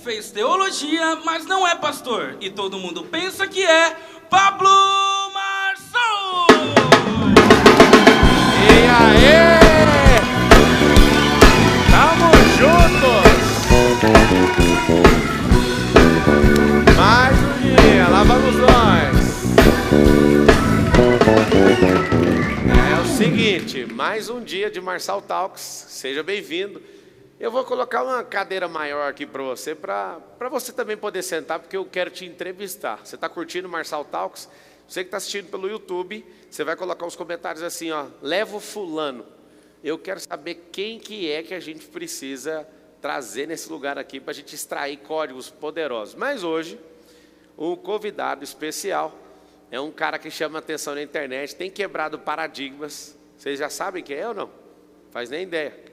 fez teologia, mas não é pastor. E todo mundo pensa que é Pablo Marçom! E aí? Tamo juntos! Mais um dia, lá vamos nós! É o seguinte, mais um dia de Marçal Talks, seja bem-vindo. Eu vou colocar uma cadeira maior aqui para você também poder sentar, porque eu quero te entrevistar. Você está curtindo Marçal Talks? Você que está assistindo pelo YouTube, você vai colocar os comentários assim, ó, leva o fulano. Eu quero saber quem que é que a gente precisa trazer nesse lugar aqui para a gente extrair códigos poderosos. Mas hoje, o convidado especial é um cara que chama atenção na internet, tem quebrado paradigmas. Vocês já sabem quem é ou não? Faz nem ideia.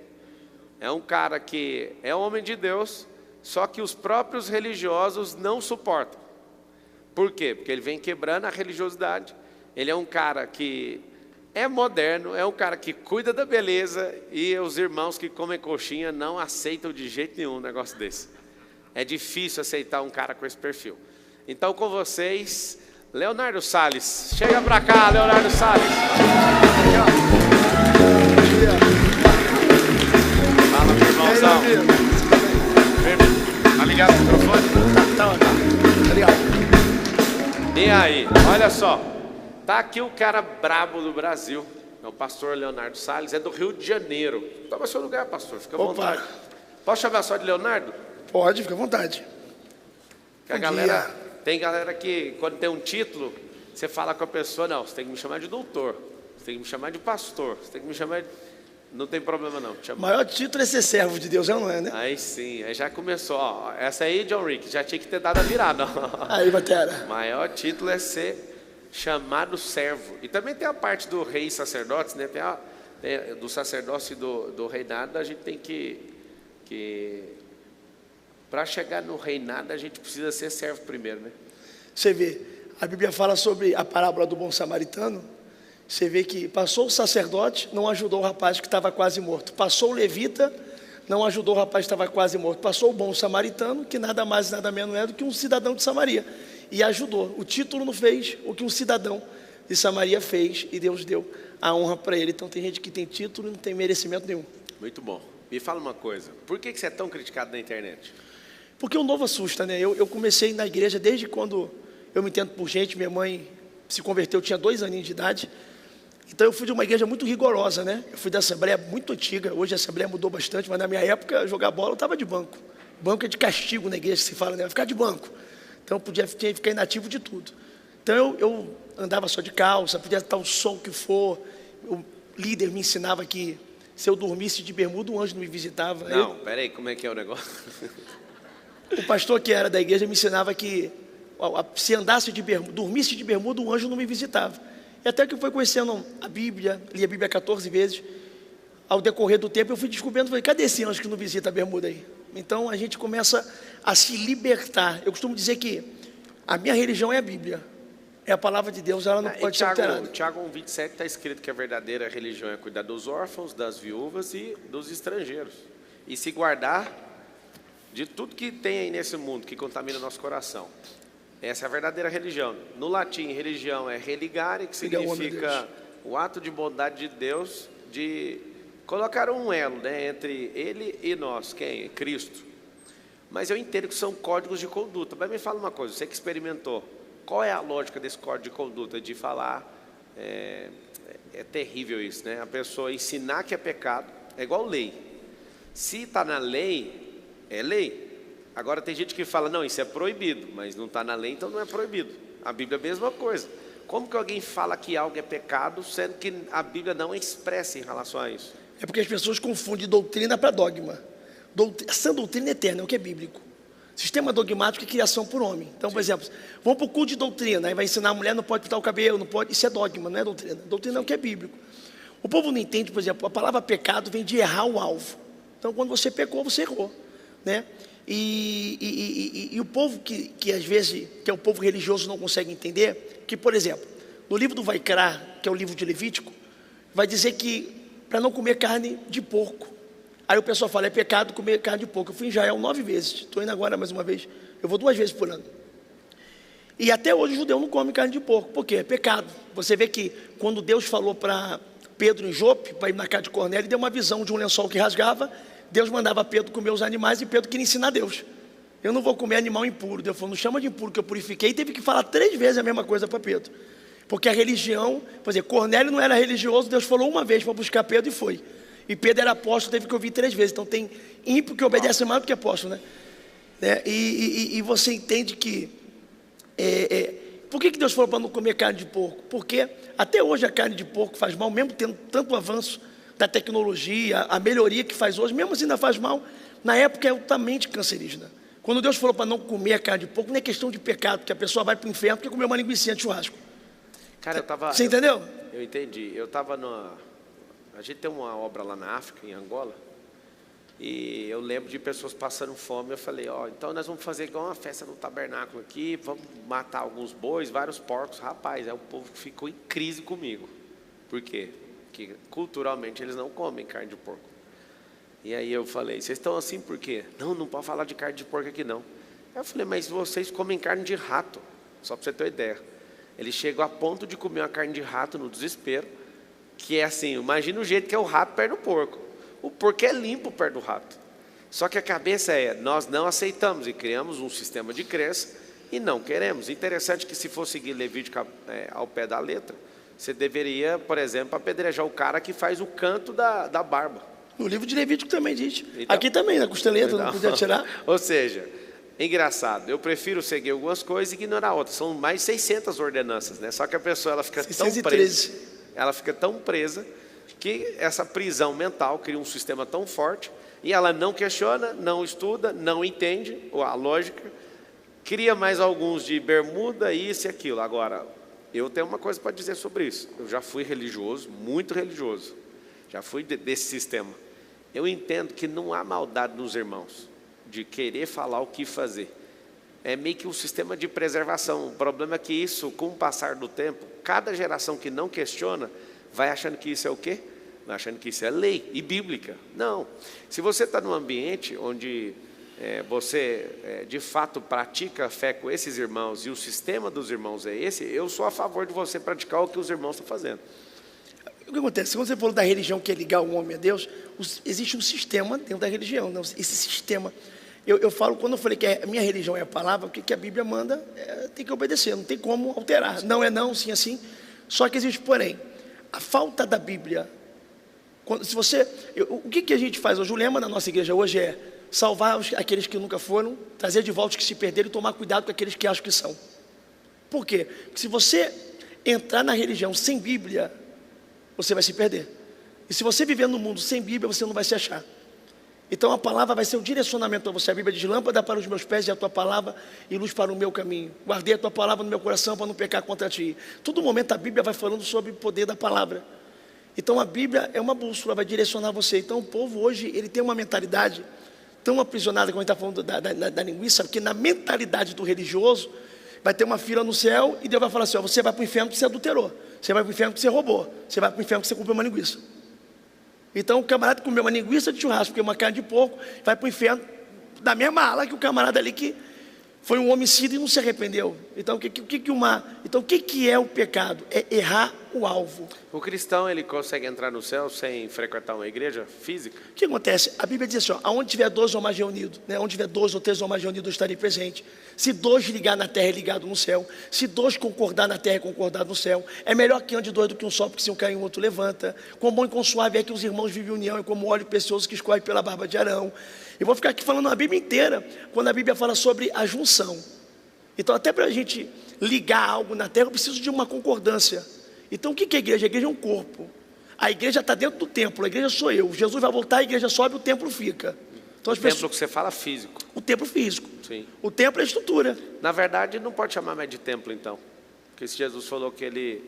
É um cara que é homem de Deus, só que os próprios religiosos não suportam. Por quê? Porque ele vem quebrando a religiosidade. Ele é um cara que é moderno, é um cara que cuida da beleza, e os irmãos que comem coxinha não aceitam de jeito nenhum um negócio desse. É difícil aceitar um cara com esse perfil. Então, com vocês, Leonardo Salles. Chega pra cá, Leonardo Salles. Fala, meu irmãozão. Tá ligado o microfone? Tá ligado. E aí, olha só. Tá aqui o cara brabo do Brasil. É o pastor Leonardo Salles, é do Rio de Janeiro. Toma seu lugar, pastor, fica à vontade. Posso chamar só de Leonardo? Pode, fica à vontade. Que a galera, tem galera que, quando tem um título, você fala com a pessoa, não, você tem que me chamar de doutor, você tem que me chamar de pastor, você tem que me chamar de... Não tem problema não. O maior título é ser servo de Deus, não é, né? Aí sim, aí já começou, ó, essa aí, John Rick, já tinha que ter dado a virada. Aí, Batera. O maior título é ser chamado servo. E também tem a parte do rei e sacerdotes, né? Do sacerdócio e do reinado, a gente tem que para chegar no reinado, a gente precisa ser servo primeiro, né? Você vê, a Bíblia fala sobre a parábola do bom samaritano. Você vê que passou o sacerdote, não ajudou o rapaz que estava quase morto. Passou o levita, não ajudou o rapaz que estava quase morto. Passou o bom samaritano, que nada mais nada menos é do que um cidadão de Samaria, e ajudou. O título não fez o que um cidadão de Samaria fez, e Deus deu a honra para ele. Então tem gente que tem título e não tem merecimento nenhum. Muito bom. Me fala uma coisa, por que você é tão criticado na internet? Porque o novo assusta, né? Eu comecei na igreja desde quando eu me entendo por gente. Minha mãe se converteu, eu tinha 2 aninhos de idade. Então eu fui de uma igreja muito rigorosa, né? Eu fui da Assembleia muito antiga. Hoje a Assembleia mudou bastante, mas na minha época, jogar bola eu estava de banco. Banco é de castigo na igreja, que se fala, né? Ficar de banco. Então eu tinha que ficar inativo de tudo. Então eu andava só de calça, podia estar o sol que for. O líder me ensinava que se eu dormisse de bermuda, um anjo não me visitava. Não, peraí, como é que é o negócio? O pastor que era da igreja me ensinava que se andasse de bermuda, dormisse de bermuda, um anjo não me visitava. E até que eu fui conhecendo a Bíblia, li a Bíblia 14 vezes. Ao decorrer do tempo eu fui descobrindo, falei, cadê esse anjo que não visita a bermuda aí? Então a gente começa a se libertar. Eu costumo dizer que a minha religião é a Bíblia, é a palavra de Deus, ela não pode ser alterada. Tiago 1,27 está escrito que a verdadeira religião é cuidar dos órfãos, das viúvas e dos estrangeiros, e se guardar de tudo que tem aí nesse mundo que contamina nosso coração. Essa é a verdadeira religião. No latim, religião é religare, que significa o ato de bondade de Deus, de colocar um elo, né, entre Ele e nós. Quem? Cristo. Mas eu entendo que são códigos de conduta. Mas me fala uma coisa, você que experimentou, qual é a lógica desse código de conduta? De falar, é terrível isso, né? A pessoa ensinar que é pecado, é igual lei. Se está na lei, é lei. Agora tem gente que fala, não, isso é proibido, mas não está na lei, então não é proibido. A Bíblia é a mesma coisa. Como que alguém fala que algo é pecado, sendo que a Bíblia não é expressa em relação a isso? É porque as pessoas confundem doutrina para dogma. Essa doutrina eterna é o que é bíblico. Sistema dogmático é criação por homem. Então, por exemplo, vamos para o culto de doutrina, aí vai ensinar a mulher não pode pintar o cabelo, não pode. Isso é dogma, não é doutrina. Doutrina é o que é bíblico. O povo não entende, por exemplo, a palavra pecado vem de errar o alvo. Então, quando você pecou, você errou, né? E o povo que às vezes, que é o povo religioso, não consegue entender, que, por exemplo, no livro do Vaikra, que é o livro de Levítico, vai dizer que para não comer carne de porco. Aí o pessoal fala, é pecado comer carne de porco. Eu fui em Israel 9 vezes, estou indo agora mais uma vez. Eu vou 2 vezes por ano. E até hoje o judeu não come carne de porco, porque é pecado. Você vê que quando Deus falou para Pedro em Jope, para ir na casa de Cornélio, deu uma visão de um lençol que rasgava, Deus mandava Pedro comer os animais e Pedro queria ensinar Deus. Eu não vou comer animal impuro. Deus falou, não chama de impuro que eu purifiquei, e teve que falar 3 vezes a mesma coisa para Pedro. Porque a religião, por exemplo, Cornélio não era religioso, Deus falou uma vez para buscar Pedro e foi. E Pedro era apóstolo, teve que ouvir 3 vezes. Então tem ímpio que obedece mais do que apóstolo, né? E você entende que por que Deus falou para não comer carne de porco? Porque até hoje a carne de porco faz mal, mesmo tendo tanto avanço da tecnologia, a melhoria que faz hoje, mesmo assim ainda faz mal. Na época é altamente cancerígena. Quando Deus falou para não comer a carne de porco, não é questão de pecado, porque a pessoa vai para o inferno porque comeu uma linguiça de churrasco. Cara, Você entendeu? Eu entendi. Eu estava a gente tem uma obra lá na África, em Angola, e eu lembro de pessoas passando fome. Eu falei, então nós vamos fazer igual uma festa no tabernáculo aqui, vamos matar alguns bois, vários porcos. Rapaz, aí o povo ficou em crise comigo. Por quê? Porque culturalmente eles não comem carne de porco. E aí eu falei, vocês estão assim por quê? Não pode falar de carne de porco aqui não. Aí eu falei, mas vocês comem carne de rato, só para você ter uma ideia. Eles chegam a ponto de comer uma carne de rato no desespero, que é assim, imagina o jeito que é o rato perto do porco. O porco é limpo perto do rato. Só que a cabeça nós não aceitamos e criamos um sistema de crença e não queremos. Interessante que se for seguir Levítico ao pé da letra, você deveria, por exemplo, apedrejar o cara que faz o canto da barba. No livro de Levítico também diz. Então, aqui também, na costeleta, não podia tirar. Ou seja, é engraçado, eu prefiro seguir algumas coisas e ignorar outras. São mais 600 ordenanças, né? Só que a pessoa ela fica 613. tão presa. Ela fica tão presa que essa prisão mental cria um sistema tão forte e ela não questiona, não estuda, não entende a lógica, cria mais alguns de bermuda, isso e aquilo. Agora, eu tenho uma coisa para dizer sobre isso. Eu já fui religioso, muito religioso, já fui desse sistema. Eu entendo que não há maldade nos irmãos de querer falar o que fazer. É meio que um sistema de preservação. O problema é que isso, com o passar do tempo, cada geração que não questiona, vai achando que isso é o quê? Vai achando que isso é lei e bíblica. Não. Se você está num ambiente onde você, de fato, pratica a fé com esses irmãos e o sistema dos irmãos é esse, eu sou a favor de você praticar o que os irmãos estão fazendo. O que acontece? Quando você falou da religião que é ligar o homem a Deus, existe um sistema dentro da religião. Não? Esse sistema... Eu falo, quando eu falei que a minha religião é a palavra, o que a Bíblia manda, tem que obedecer, não tem como alterar. Não é não, sim é sim. Só que existe, porém, a falta da Bíblia. O que a gente faz hoje? O lema na nossa igreja hoje é salvar aqueles que nunca foram, trazer de volta os que se perderam e tomar cuidado com aqueles que acham que são. Por quê? Porque se você entrar na religião sem Bíblia, você vai se perder. E se você viver no mundo sem Bíblia, você não vai se achar. Então a palavra vai ser o direcionamento para você. A Bíblia diz, lâmpada para os meus pés e a tua palavra e luz para o meu caminho. Guardei a tua palavra no meu coração para não pecar contra ti. Todo momento a Bíblia vai falando sobre o poder da palavra. Então a Bíblia é uma bússola, vai direcionar você. Então o povo hoje, ele tem uma mentalidade tão aprisionada, como a gente está falando da linguiça, porque na mentalidade do religioso, vai ter uma fila no céu e Deus vai falar assim, você vai para o inferno porque você adulterou. Você vai para o inferno porque você roubou. Você vai para o inferno porque você comprou uma linguiça. Então o camarada comeu uma linguiça de churrasco, porque uma carne de porco, vai para o inferno da mesma ala que o camarada ali que foi um homicídio e não se arrependeu. Então o que é o pecado? É errar o alvo. O cristão, ele consegue entrar no céu sem frequentar uma igreja física? O que acontece? A Bíblia diz assim, aonde tiver 2 ou mais reunidos, né? Onde tiver 2 ou 3 ou mais reunidos, eu estarei presente. Se 2 ligar na terra, é ligado no céu. Se 2 concordar na terra, é concordado no céu. É melhor que ande 2 do que um só, porque se um cair, um outro levanta. Com bom e com suave é que os irmãos vivem união, é como óleo precioso que escorre pela barba de Arão. Eu vou ficar aqui falando a Bíblia inteira, quando a Bíblia fala sobre a junção. Então até para a gente ligar algo na terra, eu preciso de uma concordância. Então o que é a igreja? A igreja é um corpo. A igreja está dentro do templo, a igreja sou eu. Jesus vai voltar, a igreja sobe, o templo fica. Então, o templo que você fala físico. O templo físico. Sim. O templo é a estrutura. Na verdade, não pode chamar mais de templo, então. Porque se Jesus falou que ele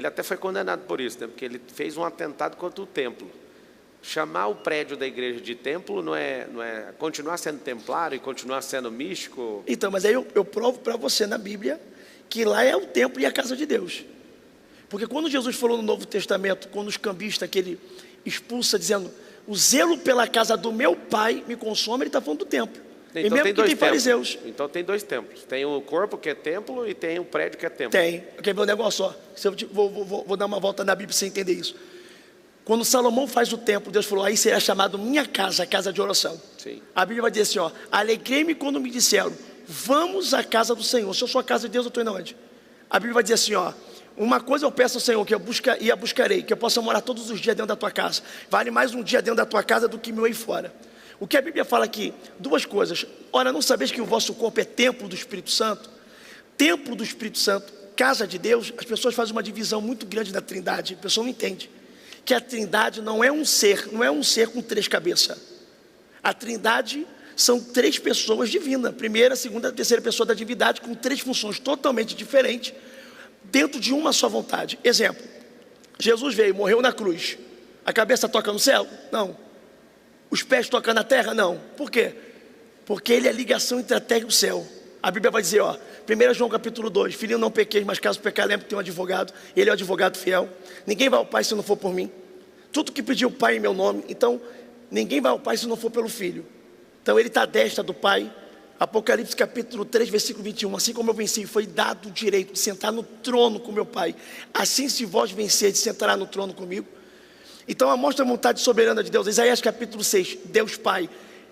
até foi condenado por isso, né? Porque ele fez um atentado contra o templo. Chamar o prédio da igreja de templo não é continuar sendo templário e continuar sendo místico? Então, mas aí eu provo para você na Bíblia que lá é o templo e a casa de Deus. Porque quando Jesus falou no Novo Testamento, quando os cambistas que ele expulsa, dizendo, o zelo pela casa do meu pai me consome, ele está falando do templo. Então, e mesmo tem que dois tem fariseus. Então tem dois templos. Tem o corpo que é templo e tem o prédio que é templo. Tem. Quer ver um negócio só? Vou dar uma volta na Bíblia para você entender isso. Quando Salomão faz o templo, Deus falou, aí será chamado minha casa, a casa de oração. Sim. A Bíblia vai dizer assim, ó, alegrei-me quando me disseram, vamos à casa do Senhor. Se eu sou a casa de Deus, eu estou indo onde? A Bíblia vai dizer assim, ó, uma coisa eu peço ao Senhor, que eu buscarei, que eu possa morar todos os dias dentro da tua casa. Vale mais um dia dentro da tua casa do que mil aí fora. O que a Bíblia fala aqui? Duas coisas. Ora, não sabeis que o vosso corpo é templo do Espírito Santo? Templo do Espírito Santo, casa de Deus. As pessoas fazem uma divisão muito grande da Trindade. A pessoa não entende que a Trindade não é um ser com três cabeças. A Trindade são três pessoas divinas, primeira, segunda, terceira pessoa da divindade, com três funções totalmente diferentes, dentro de uma só vontade. Exemplo, Jesus veio, morreu na cruz, a cabeça toca no céu? Não. Os pés tocam na terra? Não. Por quê? Porque ele é a ligação entre a terra e o céu. A Bíblia vai dizer, ó, 1 João capítulo 2, filhinho, não pequeis, mas caso pecar, lembre que tem um advogado, ele é o advogado fiel. Ninguém vai ao Pai se não for por mim. Tudo que pediu o Pai em meu nome, então ninguém vai ao Pai se não for pelo Filho. Então ele está à destra do Pai. Apocalipse capítulo 3, versículo 21, assim como eu venci, foi dado o direito de sentar no trono com meu Pai. Assim se vós vencerdes, sentará no trono comigo. Então mostra a vontade soberana de Deus. Isaías capítulo 6, Deus Pai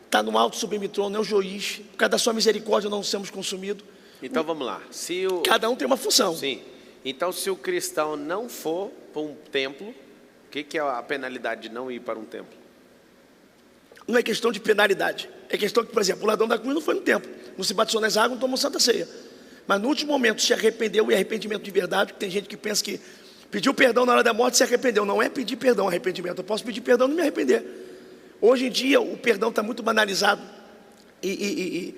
está no alto sublime trono, é o juiz. Por causa da sua misericórdia não somos consumidos. Então vamos lá. Cada um tem uma função. Sim. Então se o cristão não for para um templo, o que é a penalidade de não ir para um templo? Não é questão de penalidade. É questão que, por exemplo, o ladrão da cruz não foi no templo, não se batizou nas águas, não tomou santa ceia. Mas no último momento se arrependeu, e arrependimento de verdade, porque tem gente que pensa que pediu perdão na hora da morte e se arrependeu. Não é pedir perdão, arrependimento. Eu posso pedir perdão e não me arrepender. Hoje em dia o perdão está muito banalizado. E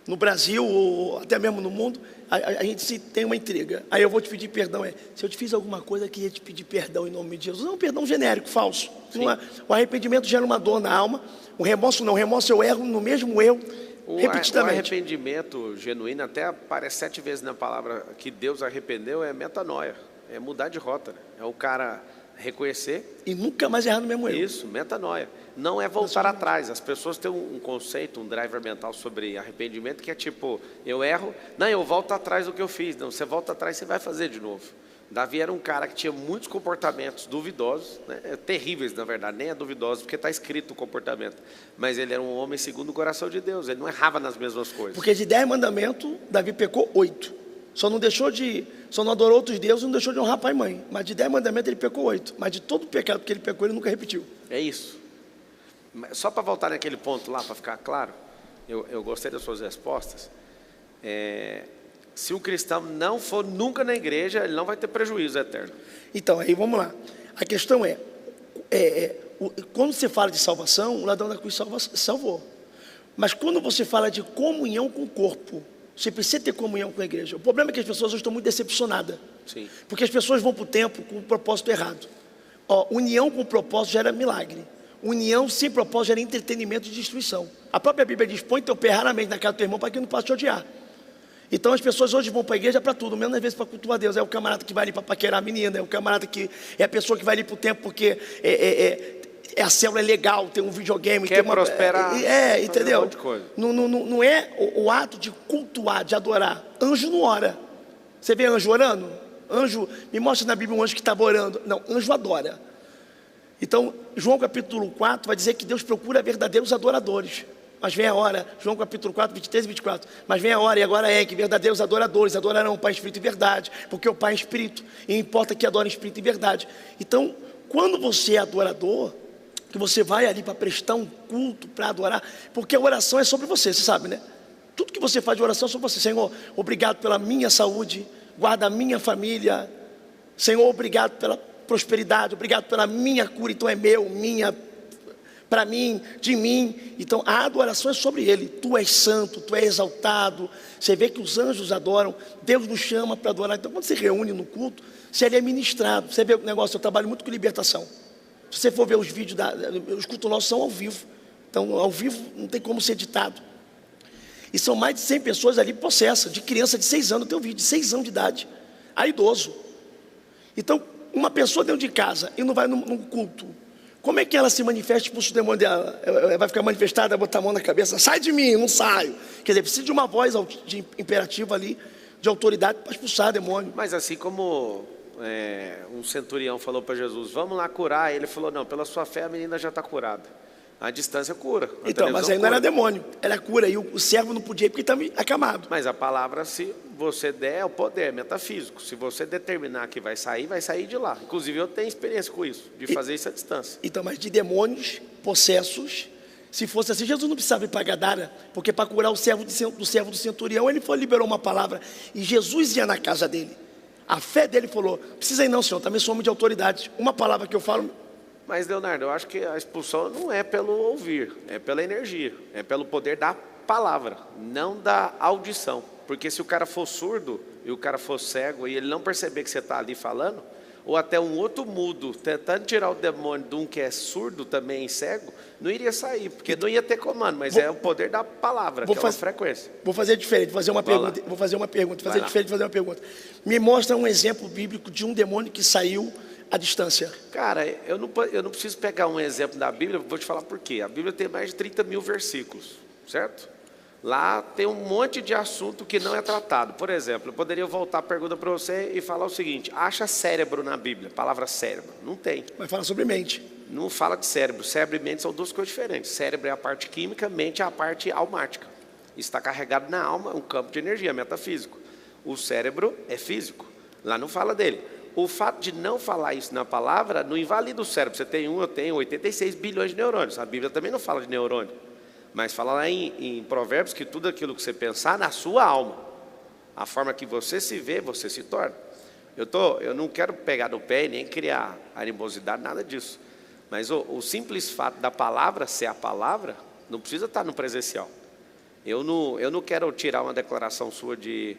no Brasil, ou até mesmo no mundo, a gente tem uma intriga. Aí eu vou te pedir perdão. Se eu te fiz alguma coisa, eu queria te pedir perdão em nome de Jesus. Não, perdão genérico, falso. Não é, o arrependimento gera uma dor na alma. O remorso não. O remorso eu erro no mesmo erro, repetidamente. O arrependimento genuíno, até aparece 7 vezes na palavra que Deus arrependeu, é metanoia. É mudar de rota, né? É o cara reconhecer e nunca mais errar no mesmo erro. Isso, metanoia. Não é voltar atrás. As pessoas têm um conceito, um driver mental sobre arrependimento que é tipo, eu erro, não, eu volto atrás do que eu fiz. Não, você volta atrás, você vai fazer de novo. Davi era um cara que tinha muitos comportamentos duvidosos, né? Terríveis na verdade, nem é duvidoso porque está escrito o comportamento, mas ele era um homem segundo o coração de Deus, ele não errava nas mesmas coisas. Porque de 10 mandamentos, Davi pecou 8. Só não adorou outros deuses e não deixou de honrar pai e mãe. Mas de 10 mandamentos ele pecou 8. Mas de todo o pecado que ele pecou, ele nunca repetiu. É isso. Só para voltar naquele ponto lá, para ficar claro, eu gostei das suas respostas. Se o cristão não for nunca na igreja, ele não vai ter prejuízo eterno. Então, aí vamos lá. A questão quando você fala de salvação, o ladrão da cruz salvou. Mas quando você fala de comunhão com o corpo, você precisa ter comunhão com a igreja. O problema é que as pessoas hoje estão muito decepcionadas. Sim. Porque as pessoas vão para o templo com o propósito errado. União com propósito gera milagre. União sem propósito gera entretenimento e destruição. A própria Bíblia diz, põe teu pé raramente na casa do teu irmão para que não possa te odiar. Então as pessoas hoje vão para a igreja para tudo, menos às vezes para cultuar Deus. É o camarada que vai ali para paquerar a menina, é o camarada que é a pessoa que vai ali para o templo porque a célula é legal, tem um videogame, quer prosperar, entendeu? Um monte de coisa. Não é o ato de cultuar, de adorar. Anjo não ora. Você vê anjo orando? Anjo, me mostra na Bíblia um anjo que estava orando. Não, anjo adora. Então, João capítulo 4 vai dizer que Deus procura verdadeiros adoradores. Mas vem a hora, João capítulo 4, 23 e 24. Mas vem a hora, e agora que verdadeiros adoradores adorarão o Pai em espírito e verdade. Porque o Pai é espírito, e importa que adore em espírito e verdade. Então, quando você é adorador, que você vai ali para prestar um culto, para adorar, porque a oração é sobre você sabe, né? Tudo que você faz de oração é sobre você. Senhor, obrigado pela minha saúde, guarda a minha família. Senhor, obrigado pela prosperidade, obrigado pela minha cura. Então é meu, minha, para mim, de mim. Então a adoração é sobre Ele. Tu és santo, tu és exaltado. Você vê que os anjos adoram, Deus nos chama para adorar. Então quando você reúne no culto, você é ministrado. Você vê o negócio, eu trabalho muito com libertação. Se você for ver os vídeos, os cultos nossos são ao vivo. Então, ao vivo não tem como ser editado. E são mais de 100 pessoas ali possessas, de criança de 6 anos, eu tenho um vídeo de 6 anos de idade, a idoso. Então, uma pessoa dentro de casa e não vai num culto, Como é que ela se manifesta, expulsa o demônio dela? Ela vai ficar manifestada, botar a mão na cabeça, sai de mim, não saio. Quer dizer, precisa de uma voz imperativa ali, de autoridade para expulsar demônio. Mas assim como um centurião falou para Jesus, vamos lá curar, ele falou, não, pela sua fé a menina já está curada. A distância cura. Então, mas aí não era demônio, era cura. E o servo não podia ir porque estava acamado. Mas a palavra, se você der, é o poder metafísico. Se você determinar que vai sair de lá. Inclusive, eu tenho experiência com isso, de fazer isso à distância. Então, mas de demônios, possessos, se fosse assim, Jesus não precisava ir para Gadara, porque para curar o servo do centurião, ele liberou uma palavra. E Jesus ia na casa dele. A fé dele falou, precisa ir não, senhor, também sou homem de autoridade. Uma palavra que eu falo... Mas, Leonardo, eu acho que a expulsão não é pelo ouvir, é pela energia, é pelo poder da palavra, não da audição. Porque se o cara for surdo e o cara for cego e ele não perceber que você está ali falando, ou até um outro mudo tentando tirar o demônio de um que é surdo também cego, não iria sair, porque não ia ter comando, mas é o poder da palavra, que é uma frequência. Vou fazer diferente, fazer uma pergunta. Me mostra um exemplo bíblico de um demônio que saiu à distância. Cara, eu não preciso pegar um exemplo da Bíblia, vou te falar por quê. A Bíblia tem mais de 30 mil versículos, certo? Lá tem um monte de assunto que não é tratado. Por exemplo, eu poderia voltar a pergunta para você e falar o seguinte: acha cérebro na Bíblia? A palavra cérebro, não tem. Mas fala sobre mente. Não fala de cérebro. Cérebro e mente são duas coisas diferentes. Cérebro é a parte química, mente é a parte almática. Está carregado na alma, um campo de energia metafísico. O cérebro é físico. Lá não fala dele. O fato de não falar isso na palavra não invalida o cérebro. Você tem eu tenho 86 bilhões de neurônios. A Bíblia também não fala de neurônio. Mas fala lá em Provérbios que tudo aquilo que você pensar na sua alma, a forma que você se vê, você se torna. Eu não quero pegar no pé e nem criar animosidade, nada disso. Mas o simples fato da palavra ser a palavra, não precisa estar no presencial. Eu não quero tirar uma declaração sua de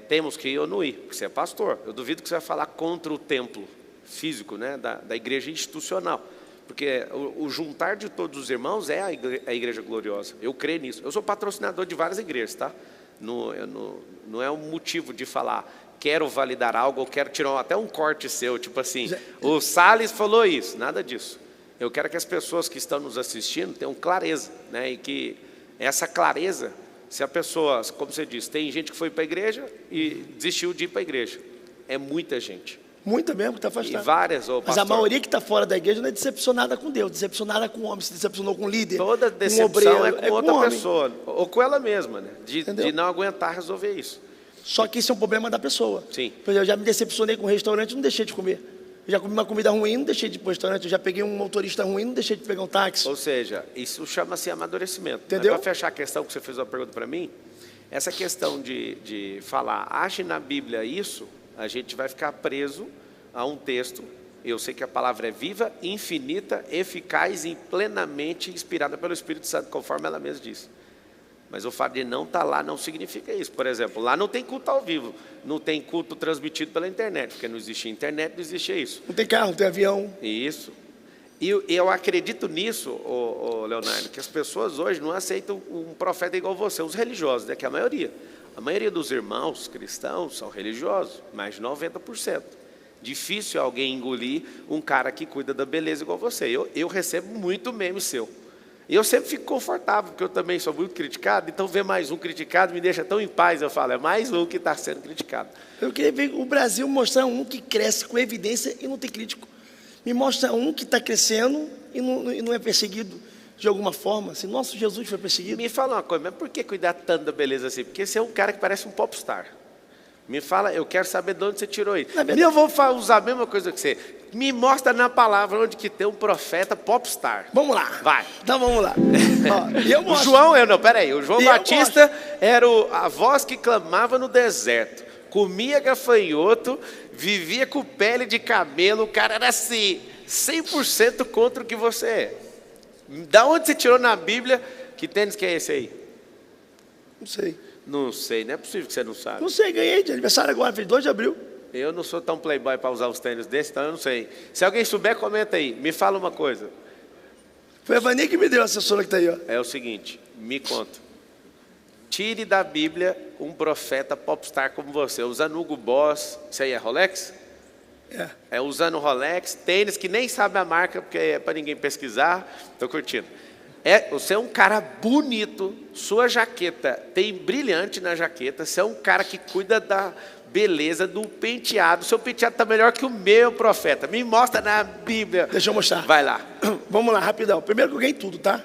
temos que ir ou não ir, porque você é pastor. Eu duvido que você vai falar contra o templo físico, né, da igreja institucional. Porque o juntar de todos os irmãos é a igreja gloriosa. Eu creio nisso. Eu sou patrocinador de várias igrejas, tá? Não é um motivo de falar, quero validar algo, ou quero tirar até um corte seu, tipo assim, o Salles falou isso, nada disso. Eu quero que as pessoas que estão nos assistindo tenham clareza, né? E que essa clareza, se a pessoa, como você disse, tem gente que foi para a igreja e desistiu de ir para a igreja. É muita gente. Muita mesmo, que está afastada. E várias, mas a maioria que está fora da igreja não é decepcionada com Deus, decepcionada com o homem, se decepcionou com o líder. Toda decepção com o obreiro, é com outra pessoa, ou com ela mesma, né? De não aguentar resolver isso. Só que isso é um problema da pessoa. Sim. Por exemplo, eu já me decepcionei com um restaurante, não deixei de comer. Eu já comi uma comida ruim, não deixei de ir para o restaurante. Eu já peguei um motorista ruim, não deixei de pegar um táxi. Ou seja, isso chama-se amadurecimento. Entendeu? Para fechar a questão que você fez uma pergunta para mim, essa questão de falar, ache na Bíblia isso, a gente vai ficar preso a um texto. Eu sei que a palavra é viva, infinita, eficaz e plenamente inspirada pelo Espírito Santo, conforme ela mesma diz. Mas o fato de não estar lá não significa isso. Por exemplo, lá não tem culto ao vivo, não tem culto transmitido pela internet, porque não existia internet, não existia isso. Não tem carro, não tem avião. Isso. E eu acredito nisso, Leonardo, que as pessoas hoje não aceitam um profeta igual você, os religiosos, né, que é a maioria. A maioria dos irmãos cristãos são religiosos, mais de 90%. Difícil alguém engolir um cara que cuida da beleza igual você. Eu recebo muito meme seu. E eu sempre fico confortável, porque eu também sou muito criticado, então ver mais um criticado me deixa tão em paz. Eu falo, é mais um que está sendo criticado. Eu queria ver o Brasil mostrar um que cresce com evidência e não tem crítico. Me mostra um que está crescendo e não é perseguido de alguma forma. Assim, nosso Jesus foi perseguido. Me fala uma coisa, mas por que cuidar tanto da beleza assim? Porque você é um cara que parece um popstar. Me fala, eu quero saber de onde você tirou isso. E eu vou usar a mesma coisa que você. Me mostra na palavra onde que tem um profeta popstar. Vamos lá. Vai. Então vamos lá. Ó, o João, o João Batista era a voz que clamava no deserto. Comia gafanhoto, vivia com pele de camelo. O cara era assim, 100% contra o que você é. Da onde você tirou na Bíblia? Que tênis que é esse aí? Não sei. Não sei, não é possível que você não sabe. Não sei, ganhei de aniversário agora, fez 2 de abril. Eu não sou tão playboy para usar os tênis desses, então eu não sei. Se alguém souber, comenta aí. Me fala uma coisa. Foi a Vani que me deu a assessora que está aí, ó. É o seguinte, me conta. Tire da Bíblia um profeta popstar como você, usando Hugo Boss. Isso aí é Rolex? É usando Rolex, tênis que nem sabe a marca, porque é para ninguém pesquisar. Tô curtindo. Você é um cara bonito, sua jaqueta tem brilhante na jaqueta, você é um cara que cuida da beleza do penteado. Seu penteado está melhor que o meu, profeta. Me mostra na Bíblia. Deixa eu mostrar. Vai lá. Vamos lá, rapidão. Primeiro que eu ganhei tudo, tá?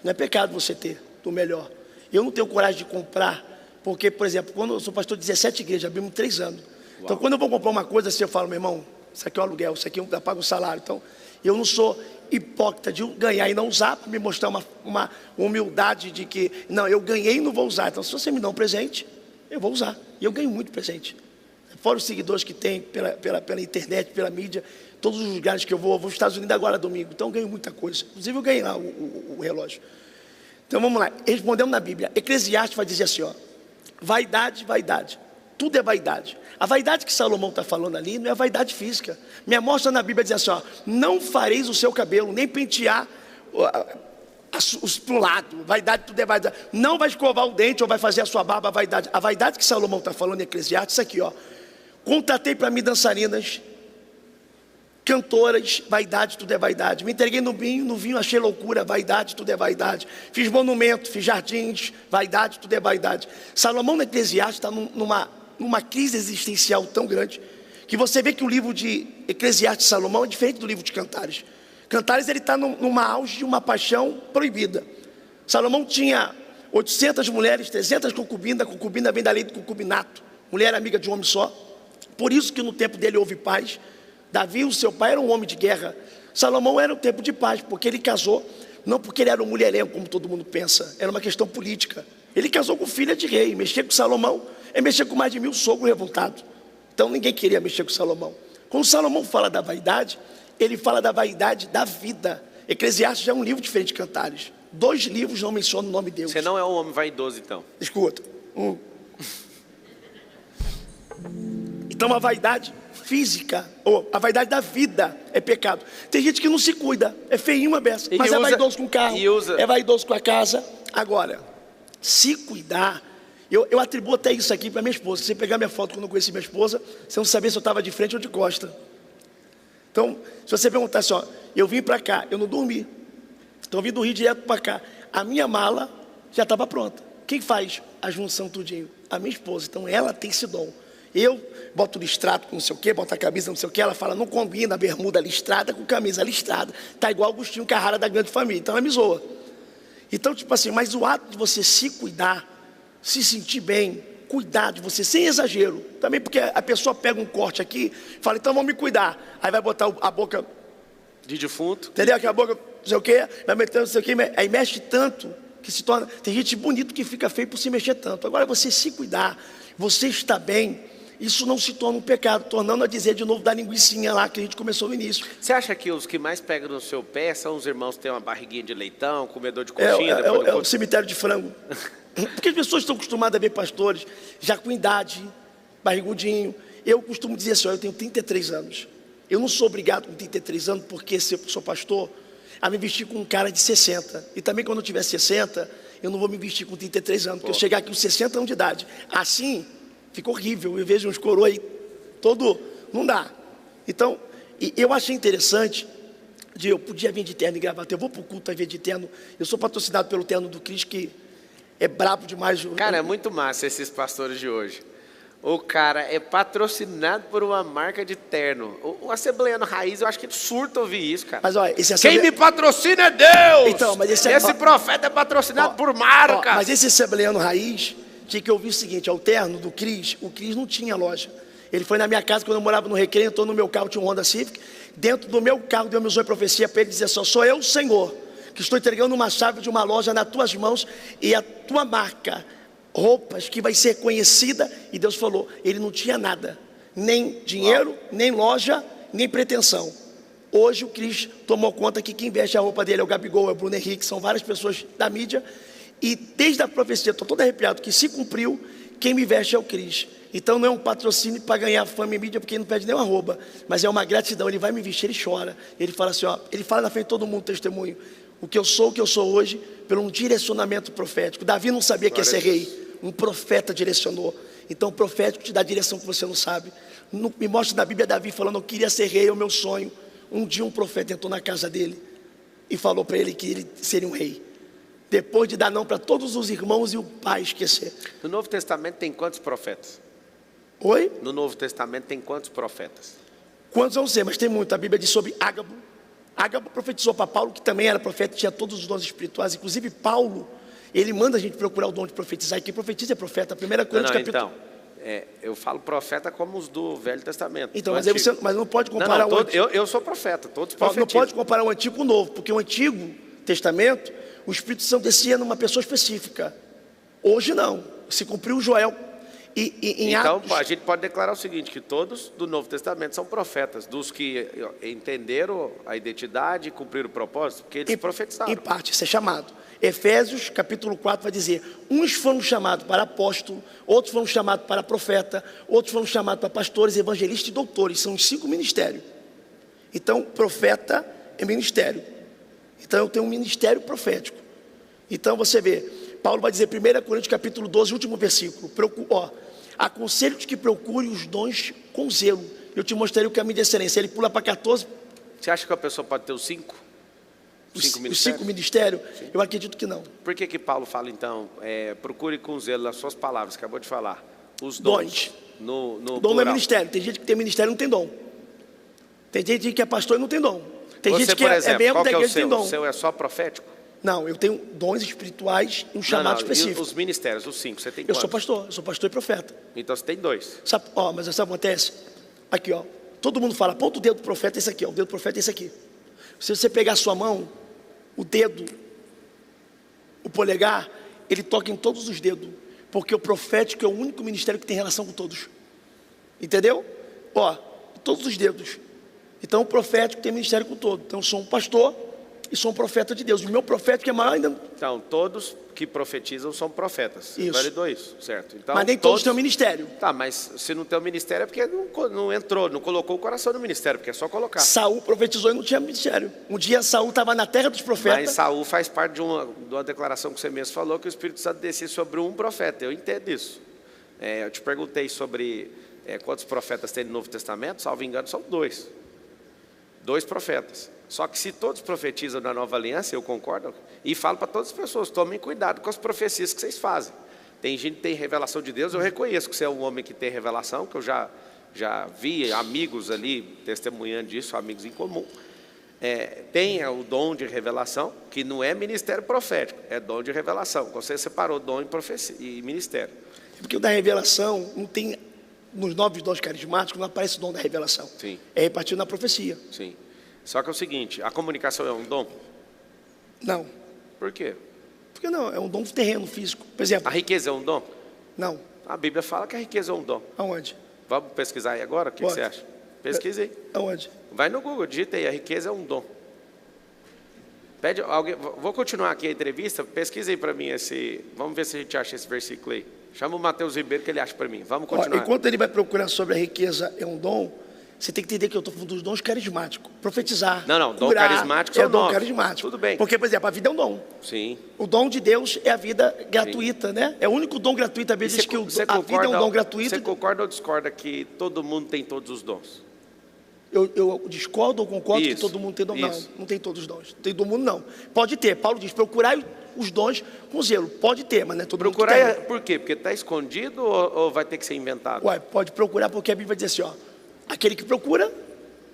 Não é pecado você ter do melhor. Eu não tenho coragem de comprar, porque, por exemplo, quando eu sou pastor de 17 igrejas, abrimos 3 anos. Uau. Então, quando eu vou comprar uma coisa assim, eu falo, meu irmão, isso aqui é o aluguel, isso aqui eu pago o salário. Então, eu não sou hipócrita de ganhar e não usar, para me mostrar uma humildade de que, não, eu ganhei e não vou usar. Então, se você me dá um presente, eu vou usar. E eu ganho muito presente. Fora os seguidores que tem pela internet, pela mídia, todos os lugares que eu vou aos Estados Unidos agora domingo, então eu ganho muita coisa. Inclusive eu ganhei lá o relógio. Então vamos lá, respondendo na Bíblia, Eclesiastes vai dizer assim, ó, vaidade, vaidade, tudo é vaidade. A vaidade que Salomão está falando ali não é vaidade física. Me mostra na Bíblia diz assim, ó, não fareis o seu cabelo, nem pentear para um lado, vaidade, tudo é vaidade. Não vai escovar o dente ou vai fazer a sua barba, vaidade. A vaidade que Salomão está falando em Eclesiastes, isso aqui, ó. Contratei para mim dançarinas, cantoras, vaidade, tudo é vaidade. Me entreguei no vinho achei loucura, vaidade, tudo é vaidade. Fiz monumento, fiz jardins, vaidade, tudo é vaidade. Salomão no Eclesiastes está numa crise existencial tão grande, que você vê que o livro de Eclesiastes de Salomão é diferente do livro de Cantares. Cantares ele está numa auge de uma paixão proibida. Salomão tinha 800 mulheres, 300 concubinas, concubina vem da lei do concubinato, mulher amiga de um homem só. Por isso que no tempo dele houve paz. Davi, o seu pai, era um homem de guerra. Salomão era um tempo de paz, porque ele casou, não porque ele era um mulherengo, como todo mundo pensa, era uma questão política. Ele casou com filha de rei, mexer com Salomão é mexer com mais de 1000 sogros revoltados. Então ninguém queria mexer com Salomão. Quando Salomão fala da vaidade, ele fala da vaidade da vida. Eclesiastes já é um livro diferente de Cantares. 2 livros não mencionam o nome de Deus. Você não é um homem vaidoso, então? Escuta. Então a vaidade física, ou a vaidade da vida é pecado. Tem gente que não se cuida, é feinho a beça, mas é vaidoso com o carro, é vaidoso com a casa. Agora, se cuidar, eu atribuo até isso aqui para minha esposa. Se você pegar minha foto quando eu conheci minha esposa, você não sabia se eu estava de frente ou de costa. Então, se você perguntar assim, ó, eu vim para cá, eu não dormi, então eu vim do Rio direto para cá, a minha mala já estava pronta. Quem faz a junção tudinho? A minha esposa, então ela tem esse dom. Eu boto listrado com não sei o que, boto a camisa não sei o que, ela fala, não combina a bermuda listrada com camisa listrada, tá igual Agostinho Carrara da Grande Família, então ela me zoa. Então, tipo assim, mas o ato de você se cuidar, se sentir bem, cuidar de você, sem exagero, também porque a pessoa pega um corte aqui, fala, então vamos me cuidar, aí vai botar a boca de defunto, entendeu? Que a boca, não sei o que, vai metendo não sei o que, aí mexe tanto, que se torna, tem gente bonito que fica feio por se mexer tanto. Agora você se cuidar, você está bem, isso não se torna um pecado, tornando a dizer de novo da linguicinha lá que a gente começou no início. Você acha que os que mais pegam no seu pé são os irmãos que têm uma barriguinha de leitão, comedor de coxinha? É o cemitério de frango. Porque as pessoas estão acostumadas a ver pastores já com idade, barrigudinho. Eu costumo dizer assim, eu tenho 33 anos. Eu não sou obrigado com 33 anos, porque se eu sou pastor, a me vestir com um cara de 60. E também quando eu tiver 60, eu não vou me vestir com 33 anos, porque eu chegar aqui com 60 anos de idade. Assim, fica horrível. Eu vejo uns coroa aí, todo... Não dá. Então, eu achei interessante, eu podia vir de terno e gravata. Eu vou para o culto a vir de terno. Eu sou patrocinado pelo terno do Cristo, que é brabo demais. Cara, é muito massa esses pastores de hoje. O cara é patrocinado por uma marca de terno. O assembleano raiz, eu acho que ele surta ouvir isso, cara. Mas olha, quem me patrocina é Deus! Então, mas esse profeta é patrocinado por marca. Mas esse assembleano raiz tinha que ouvir o seguinte, o terno do Cris, o Cris não tinha loja. Ele foi na minha casa quando eu morava no Recreio, entrou no meu carro, tinha um Honda Civic. Dentro do meu carro, Deus me usou em profecia para ele dizer só, sou eu, Senhor, que estou entregando uma chave de uma loja nas tuas mãos e a tua marca, roupas que vai ser conhecida. E Deus falou, ele não tinha nada, nem dinheiro, nem loja, nem pretensão. Hoje o Cris tomou conta que quem veste a roupa dele é o Gabigol, é o Bruno Henrique, são várias pessoas da mídia. E desde a profecia, estou todo arrepiado, que se cumpriu, quem me veste é o Cris. Então não é um patrocínio para ganhar fama e mídia, porque ele não pede nem uma arroba, mas é uma gratidão. Ele vai me vestir, ele chora, ele fala assim, ó, ele fala na frente de todo mundo, testemunho, o que eu sou hoje, pelo um direcionamento profético. Davi não sabia que ia ser rei, um profeta direcionou. Então o profético te dá a direção que você não sabe. Me mostra na Bíblia Davi falando: eu queria ser rei, é o meu sonho. Um dia um profeta entrou na casa dele e falou para ele que ele seria um rei, depois de dar não para todos os irmãos e o pai esquecer. No Novo Testamento tem quantos profetas? Oi? No Novo Testamento tem quantos profetas? Quantos eu não sei, mas tem muito. A Bíblia diz sobre Ágabo. Ágabo profetizou para Paulo, que também era profeta, tinha todos os dons espirituais. Inclusive Paulo, ele manda a gente procurar o dom de profetizar. E quem profetiza é profeta. 1 Coríntios capítulo... Então, eu falo profeta como os do Velho Testamento. Então, mas não pode comparar o Antigo. Eu sou profeta, todos profetizam. Não pode comparar o Antigo com o Novo, porque o Antigo Testamento, o Espírito Santo descia numa pessoa específica. Hoje não. Se cumpriu o Joel. Então, Atos, a gente pode declarar o seguinte, que todos do Novo Testamento são profetas, dos que entenderam a identidade e cumpriram o propósito, porque eles profetizaram. Em parte, isso é chamado. Efésios capítulo 4 vai dizer: uns foram chamados para apóstolo, outros foram chamados para profeta, outros foram chamados para pastores, evangelistas e doutores. São os 5 ministérios. Então, profeta é ministério. Então, eu tenho um ministério profético. Então, você vê, Paulo vai dizer, 1 Coríntios capítulo 12, último versículo: aconselho-te que procure os dons com zelo. Eu te mostrarei o caminho de excelência. Ele pula para 14. Você acha que a pessoa pode ter os 5? Os 5 ministérios? Sim. Eu acredito que não. Por que Paulo fala então, procure com zelo nas suas palavras, acabou de falar, os dons. No dom não é ministério. Tem gente que tem ministério e não tem dom. Tem gente que é pastor e não tem dom. Tem gente que é membro da igreja e tem dom. O seu é só profético? Não, eu tenho dons espirituais e um chamado específico. E os ministérios, os 5, você tem quantos? Eu sou pastor e profeta. Então você tem 2. Sabe, mas sabe o que acontece? Aqui, todo mundo fala, ponta o dedo do profeta é esse aqui, o dedo do profeta é esse aqui. Se você pegar a sua mão, o dedo, o polegar, ele toca em todos os dedos, porque o profético é o único ministério que tem relação com todos. Entendeu? Todos os dedos. Então o profético tem ministério com todos. Então eu sou um pastor e sou um profeta de Deus. O meu profético é maior ainda. Então, todos que profetizam são profetas. Isso. Validou isso, certo? Então, mas nem todos têm um ministério. Tá, mas se não tem um ministério é porque não entrou, não colocou o coração no ministério, porque é só colocar. Saul profetizou e não tinha ministério. Um dia Saul estava na terra dos profetas. Mas Saul faz parte de uma declaração que você mesmo falou, que o Espírito Santo descia sobre um profeta. Eu entendo isso. Eu te perguntei sobre quantos profetas tem no Novo Testamento, salvo engano, são 2. 2 profetas. Só que se todos profetizam na nova aliança, eu concordo, e falo para todas as pessoas, tomem cuidado com as profecias que vocês fazem. Tem gente que tem revelação de Deus, eu reconheço que você é um homem que tem revelação, que eu já vi amigos ali testemunhando disso, amigos em comum. Tem o dom de revelação, que não é ministério profético, é dom de revelação. Você separou dom e ministério. Porque o da revelação não tem, nos 9 dons carismáticos, não aparece o dom da revelação. Sim. É repartido na profecia. Sim. Só que é o seguinte, a comunicação é um dom? Não. Por quê? Porque não, é um dom terreno, físico. Por exemplo... A riqueza é um dom? Não. A Bíblia fala que a riqueza é um dom. Aonde? Vamos pesquisar aí agora? O que você acha? Pesquise aí. Aonde? Vai no Google, digita aí, a riqueza é um dom. Pede alguém, vou continuar aqui a entrevista, pesquisa aí para mim vamos ver se a gente acha esse versículo aí. Chama o Mateus Ribeiro que ele acha para mim. Vamos continuar. Enquanto ele vai procurar sobre a riqueza é um dom, você tem que entender que eu estou falando dos dons carismáticos. Profetizar. Não, dom carismático é dom carismático. Tudo bem. Porque, por exemplo, a vida é um dom. Sim. O dom de Deus é a vida gratuita, sim, né? É o único dom gratuito. A Bíblia diz que a vida é um dom gratuito. Você concorda ou discorda que todo mundo tem todos os dons? Eu discordo ou concordo que todo mundo tem dom? Não tem todos os dons. Não tem todo mundo, não. Pode ter. Paulo diz, procurai os dons com zelo. Pode ter, mas não é todo mundo que tem. Por quê? Porque está escondido ou vai ter que ser inventado? Pode procurar porque a Bíblia diz assim, aquele que procura,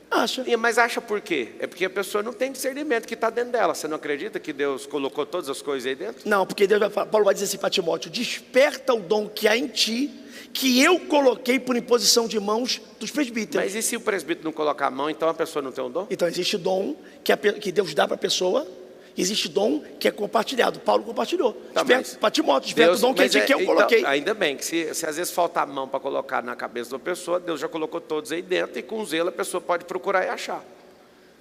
acha. Mas acha por quê? É porque a pessoa não tem discernimento que está dentro dela. Você não acredita que Deus colocou todas as coisas aí dentro? Não, porque Paulo vai dizer assim para Timóteo, desperta o dom que há em ti, que eu coloquei por imposição de mãos dos presbíteros. Mas e se o presbítero não colocar a mão, então a pessoa não tem um dom? Então existe dom que Deus dá para a pessoa, existe dom que é compartilhado. Paulo compartilhou. Tá, para Timóteo, desperta o dom que eu coloquei. Então, ainda bem que se às vezes falta a mão para colocar na cabeça da pessoa, Deus já colocou todos aí dentro e com zelo a pessoa pode procurar e achar.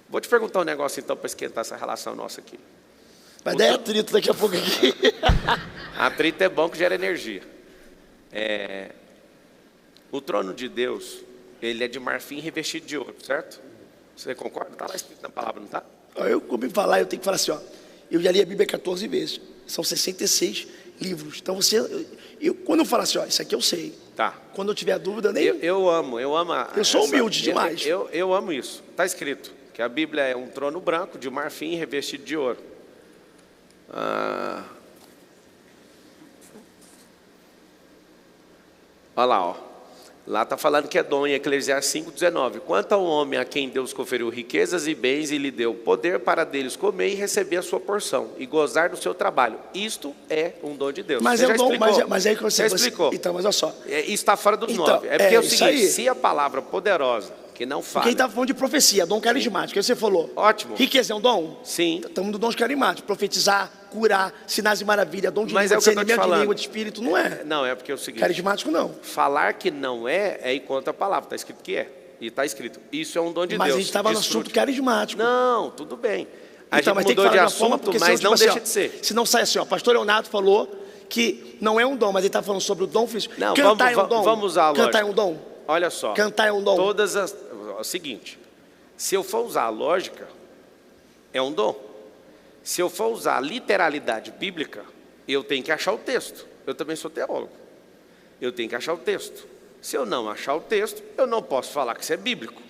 Vou te perguntar um negócio então para esquentar essa relação nossa aqui. Vai dar atrito daqui a pouco aqui. Atrito é bom que gera energia. O trono de Deus, ele é de marfim revestido de ouro, certo? Você concorda? Está lá escrito na palavra, não está? Eu, como falar, eu tenho que falar assim, eu já li a Bíblia 14 vezes, são 66, livros. Então quando eu falo assim, ó, isso aqui eu sei. Tá. Quando eu tiver dúvida, nem... Eu amo. Eu sou humilde demais. Eu amo isso. Está escrito que a Bíblia é um trono branco de marfim revestido de ouro. Olha lá, ó. Lá está falando que é dom em Eclesiastes 5,19. Quanto ao homem a quem Deus conferiu riquezas e bens e lhe deu poder para deles comer e receber a sua porção e gozar do seu trabalho. Isto é um dom de Deus. Mas você é um dom, explicou. mas aí que você explicou. Então, mas olha só. Isso está fora dos Então, 9. É porque é o seguinte, aí. se a palavra poderosa, que não fala... Quem está falando de profecia, dom carismático, aí você falou. Ótimo. Riqueza é um dom? Sim. Estamos no dom carismático. Profetizar, curar, sinais e maravilha, dom de Mas língua, é o que eu tô te discernimento de falando. língua, de espírito, não é. Não, é porque é o seguinte... Carismático não. Falar que não é ir contra a palavra. Está escrito que é. E está escrito. Isso é um dom de Mas Deus. a gente estava no Desfrute. assunto carismático. Não, tudo bem. A Então, gente mas tem que mudou falar de de uma forma, assunto, porque mas senão, não tipo deixa assim, de ser. Se não sai assim, ó, pastor Leonardo falou que não é um dom, mas ele está falando sobre o dom físico. Não, Cantar é um dom. vamos usar a lógica. Cantar é um dom. Olha só. Cantar é um dom. É o seguinte. Se eu for usar a lógica, é um dom. Se eu for usar a literalidade bíblica, eu tenho que achar o texto. Eu também sou teólogo. Eu tenho que achar o texto. Se eu não achar o texto, eu não posso falar que isso é bíblico.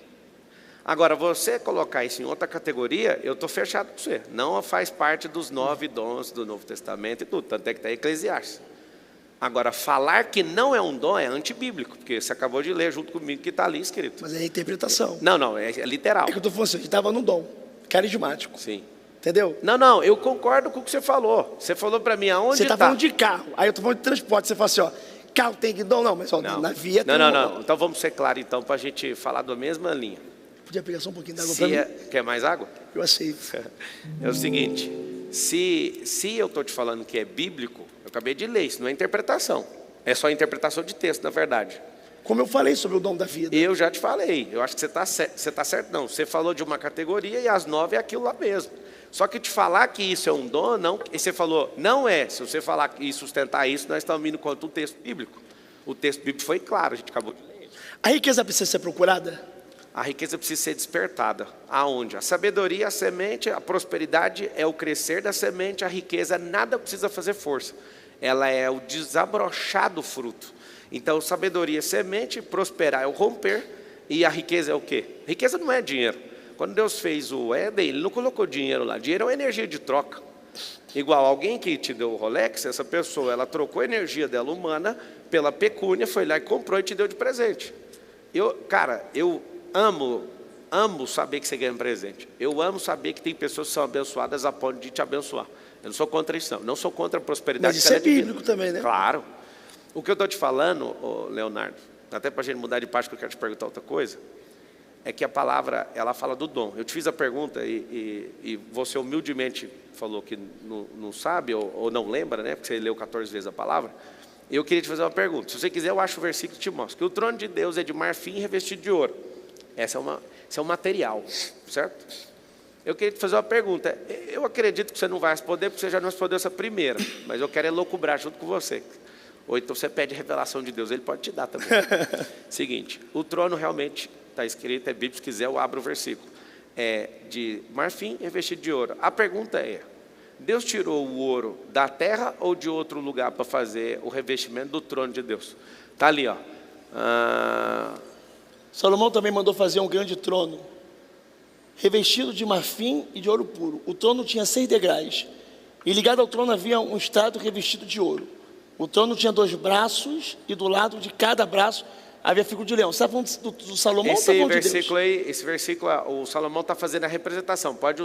Agora, você colocar isso em outra categoria, eu estou fechado com você. Não faz parte dos 9 dons do Novo Testamento e tudo. Tanto é que está em Eclesiastes. Agora, falar que não é um dom é antibíblico, porque você acabou de ler junto comigo que está ali escrito. Mas é interpretação. Não, é literal. É que eu estou falando assim, a gente estava no dom carismático. Sim. Entendeu? Não, eu concordo com o que você falou. Você falou para mim aonde Você está. está falando de carro, aí eu estou falando de transporte. Você fala assim, ó, carro tem que dom? Não, mas ó, na via tem não. Então vamos ser claros então, para a gente falar da mesma linha. Podia pegar só um pouquinho d'água para mim? Quer mais água? Eu aceito. É o seguinte, se eu estou te falando que é bíblico, eu acabei de ler, isso não é interpretação. É só interpretação de texto, na verdade. Como eu falei sobre o dom da vida. Eu já te falei, eu acho que você está certo. Não, você falou de uma categoria e as 9 é aquilo lá mesmo. Só que te falar que isso é um dom, não, e você falou, não é. Se você falar e sustentar isso, nós estamos indo contra o texto bíblico. O texto bíblico foi claro, a gente acabou de ler. A riqueza precisa ser procurada? A riqueza precisa ser despertada. Aonde? A sabedoria, a semente, a prosperidade é o crescer da semente, a riqueza nada precisa fazer força. Ela é o desabrochar do fruto. Então, sabedoria é semente, prosperar é o romper, e a riqueza é o quê? Riqueza não é dinheiro. Quando Deus fez o Éden, Ele não colocou dinheiro lá. Dinheiro é uma energia de troca. Igual alguém que te deu o Rolex, essa pessoa, ela trocou a energia dela humana pela pecúnia, foi lá e comprou e te deu de presente. Eu amo saber que você ganha um presente. Eu amo saber que tem pessoas que são abençoadas a ponto de te abençoar. Eu não sou contra isso, não. Não sou contra a prosperidade. Mas isso é bíblico também, né? Claro. O que eu estou te falando, Leonardo, até para a gente mudar de parte, porque eu quero te perguntar outra coisa, é que a palavra, ela fala do dom. Eu te fiz a pergunta e você humildemente falou que não sabe ou não lembra, né? Porque você leu 14 vezes a palavra. Eu queria te fazer uma pergunta. Se você quiser, eu acho o versículo e te mostro. Que o trono de Deus é de marfim revestido de ouro. Esse é um material, certo? Eu queria te fazer uma pergunta. Eu acredito que você não vai responder, porque você já não respondeu essa primeira. Mas eu quero elocubrar junto com você. Ou então você pede revelação de Deus, Ele pode te dar também. Seguinte, o trono realmente está escrito, é bíblico, se quiser eu abro o versículo. É de marfim revestido de ouro. A pergunta é, Deus tirou o ouro da terra ou de outro lugar para fazer o revestimento do trono de Deus? Está ali, ó. Salomão também mandou fazer um grande trono, revestido de marfim e de ouro puro. O trono tinha 6 degraus, e ligado ao trono havia um estrado revestido de ouro. O trono tinha 2 braços, e do lado de cada braço havia figura de leão. Você está falando do Salomão ou está falando de Deus? Esse versículo, o Salomão está fazendo a representação. Pode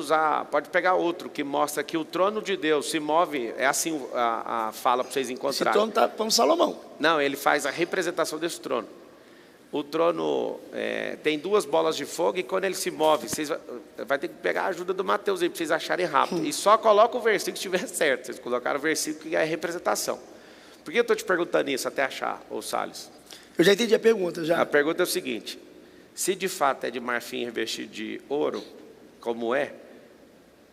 pegar outro que mostra que o trono de Deus se move. É assim a fala para vocês encontrarem. Esse trono está falando Salomão. Não, ele faz a representação desse trono. O trono tem 2 bolas de fogo e quando ele se move, vocês vai ter que pegar a ajuda do Mateus aí para vocês acharem rápido. E só coloca o versículo se estiver certo. Vocês colocaram o versículo que é a representação. Por que eu estou te perguntando isso até achar, ô Salles? Eu já entendi a pergunta, já. A pergunta é o seguinte, se de fato é de marfim revestido de ouro, como é,